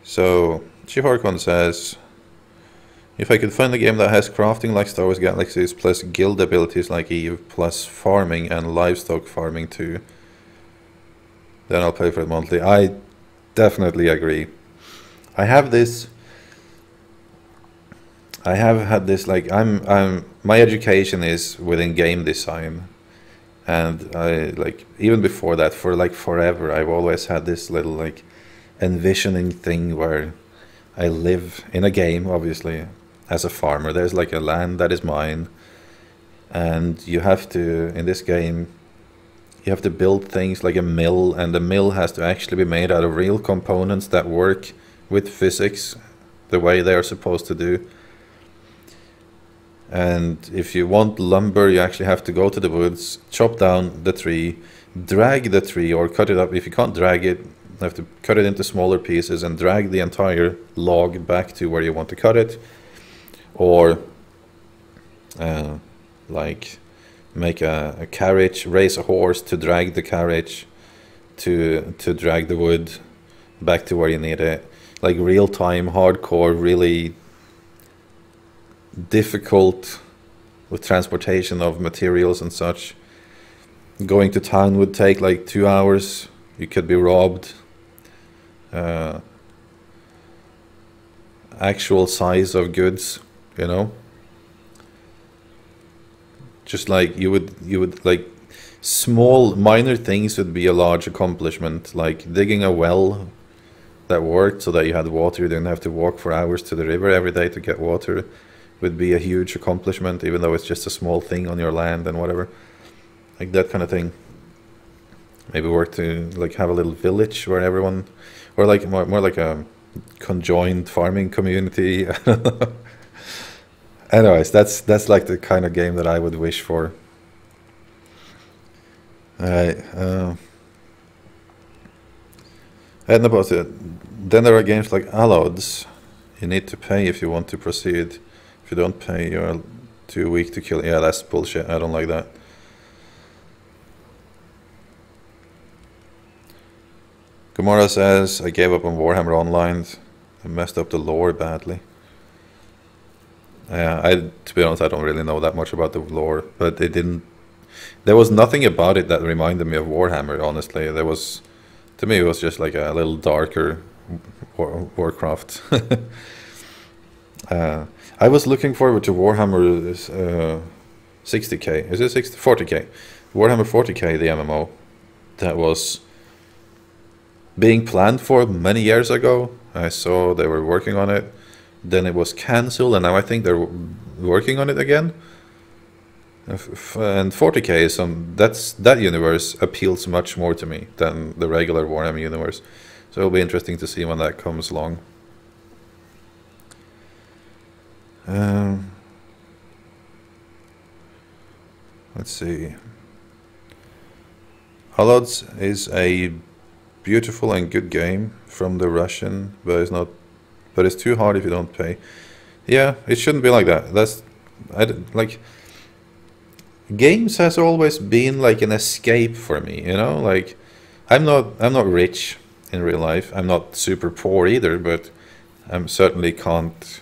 So Chief Harkon says, If I could find a game that has crafting like Wars Galaxies plus guild abilities like Eve plus farming and livestock farming too, then I'll pay for it monthly. I definitely agree. I have had this like my education is within game design, and I like even before that for like forever I've always had this little like envisioning thing where I live in a game, obviously, as a farmer. There's like a land that is mine, and you have to, in this game, you have to build things like a mill, and the mill has to actually be made out of real components that work with physics the way they are supposed to do. And if you want lumber, you actually have to go to the woods, chop down the tree, drag the tree or cut it up. If you can't drag it, you have to cut it into smaller pieces and drag the entire log back to where you want to cut it. Or like make a carriage, raise a horse to drag the carriage to drag the wood back to where you need it. Like real-time, hardcore, really difficult with transportation of materials and such. Going to town would take like 2 hours. You could be robbed. Actual size of goods, you know. Just like you would like small minor things would be a large accomplishment, like digging a well that worked so that you had water. You didn't have to walk for hours to the river every day to get water. Would be a huge accomplishment, even though it's just a small thing on your land and whatever, like that kind of thing. Maybe work to like have a little village where everyone, or like more like a conjoined farming community. Anyways, that's like the kind of game that I would wish for. And about it, then there are games like Allods. You need to pay if you want to proceed. If you don't pay, you're too weak to kill. Yeah, that's bullshit. I don't like that. Gamora says, I gave up on Warhammer Online. I messed up the lore badly. To be honest, I don't really know that much about the lore, but it didn't. There was nothing about it that reminded me of Warhammer, honestly. To me, it was just like a little darker Warcraft. I was looking forward to Warhammer 60k. Is it 40k? Warhammer 40k, the MMO, that was being planned for many years ago. I saw they were working on it. Then it was cancelled, and now I think they're working on it again. And 40k is that universe appeals much more to me than the regular Warhammer universe. So it'll be interesting to see when that comes along. Let's see. Allods is a beautiful and good game from the Russian, but it's too hard if you don't pay. Yeah, it shouldn't be like that. Like games has always been like an escape for me, you know? Like I'm not rich in real life. I'm not super poor either, but I certainly can't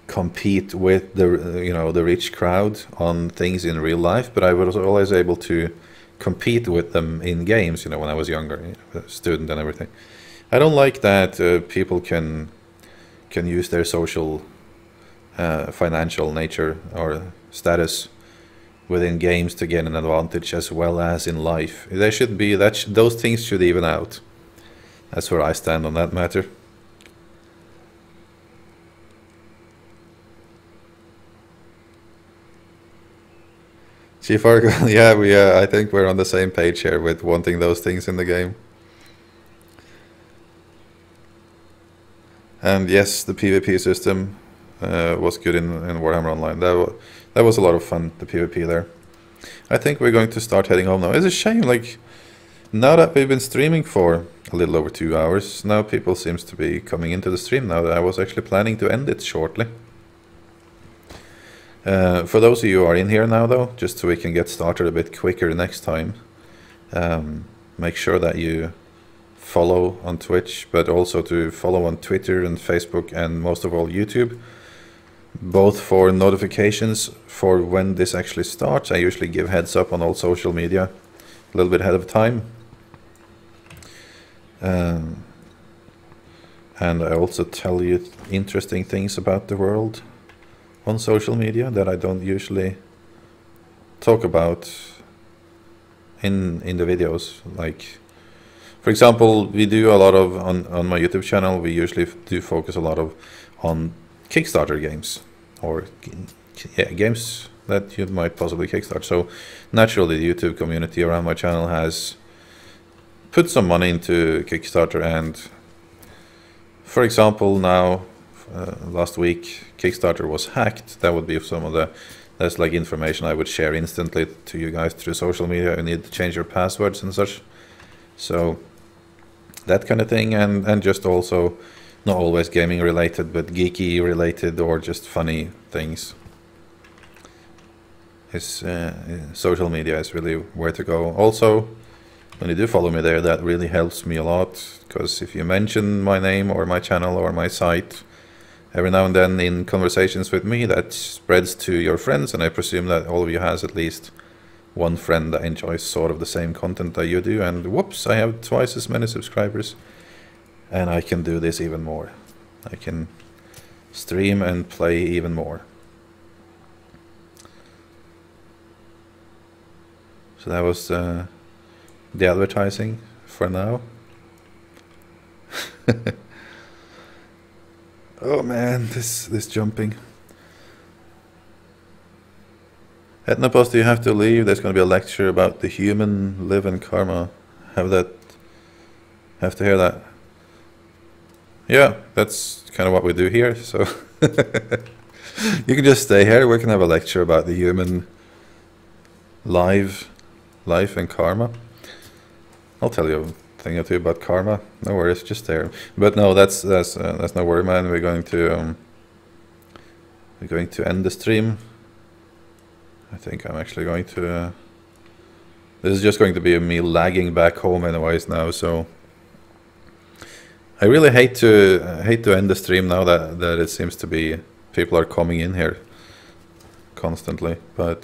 compete with the rich crowd on things in real life, but I was always able to compete with them in games, when I was younger, a student and everything. I don't like that people can use their social, financial nature or status within games to gain an advantage as well as in life. There should be those things should even out. That's where I stand on that matter. Chief Argo, yeah, I think we're on the same page here with wanting those things in the game. And yes, the PvP system was good in Warhammer Online. That was a lot of fun, the PvP there. I think we're going to start heading home now. It's a shame, like, now that we've been streaming for a little over 2 hours, now people seems to be coming into the stream now that I was actually planning to end it shortly. For those of you who are in here now, though, just so we can get started a bit quicker next time, make sure that you follow on Twitch, but also to follow on Twitter and Facebook, and most of all YouTube, both for notifications for when this actually starts. I usually give heads up on all social media a little bit ahead of time. And I also tell you interesting things about the world on social media that I don't usually talk about in the videos. Like, for example, we do a lot of on my YouTube channel, we usually do focus a lot on Kickstarter games, or games that you might possibly kickstart. So naturally the YouTube community around my channel has put some money into Kickstarter, and for example now last week Kickstarter was hacked. That would be some of that's like information I would share instantly to you guys through social media. You need to change your passwords and such, so that kind of thing, and just also not always gaming related, but geeky related or just funny things. Social media is really where to go. Also, when you do follow me there, that really helps me a lot, because if you mention my name or my channel or my site every now and then in conversations with me, that spreads to your friends, and I presume that all of you has at least one friend that enjoys sort of the same content that you do, and whoops, I have twice as many subscribers, and I can do this even more. I can stream and play even more. So that was the advertising for now. Oh man, this jumping. Ethnopos, do you have to leave? There's going to be a lecture about the human live and karma. Have to hear that. Yeah, that's kind of what we do here, so you can just stay here. We can have a lecture about the human life and karma. I'll tell you a thing or two about karma. No worries, just there. But no, that's no worry, man. We're going to end the stream. I think I'm actually going to. This is just going to be me lagging back home anyways now. So I really hate to end the stream now that it seems to be people are coming in here constantly. But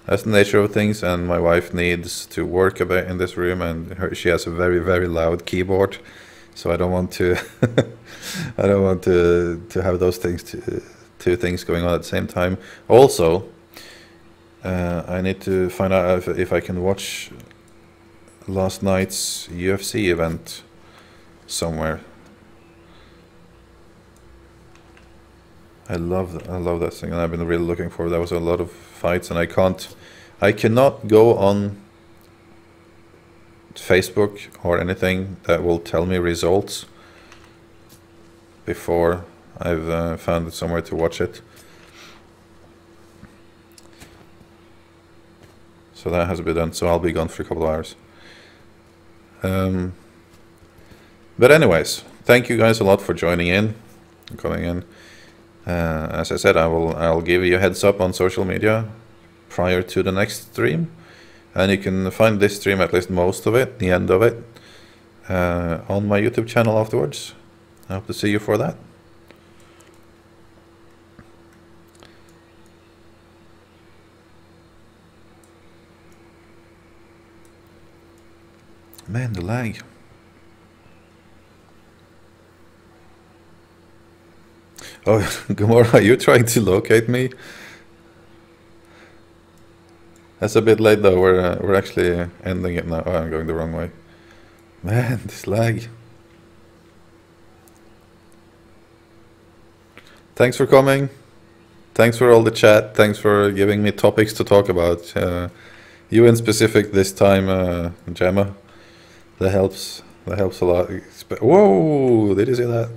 that's the nature of things, and my wife needs to work a bit in this room, and she has a very, very loud keyboard, so I don't want to I don't want to have those things two things going on at the same time. Also, I need to find out if I can watch last night's UFC event somewhere. I love that thing, and I've been really looking for. There was a lot of fights, and I cannot go on Facebook or anything that will tell me results before I've found somewhere to watch it. So that has to be done. So I'll be gone for a couple of hours. But anyways, thank you guys a lot for joining in, coming in. As I said, I'll give you a heads up on social media prior to the next stream, and you can find this stream, at least most of it, the end of it, on my YouTube channel afterwards. I hope to see you for that. Man, the lag. Oh, Gamora, are you trying to locate me? That's a bit late though. We're actually ending it now. Oh, I'm going the wrong way. Man, this lag. Thanks for coming. Thanks for all the chat. Thanks for giving me topics to talk about. You in specific this time, Gemma. That helps. That helps a lot. Whoa! Did you see that?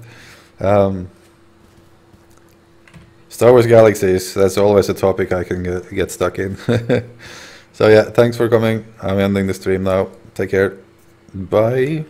Star Wars Galaxies, that's always a topic I can get stuck in. So yeah, thanks for coming. I'm ending the stream now. Take care. Bye.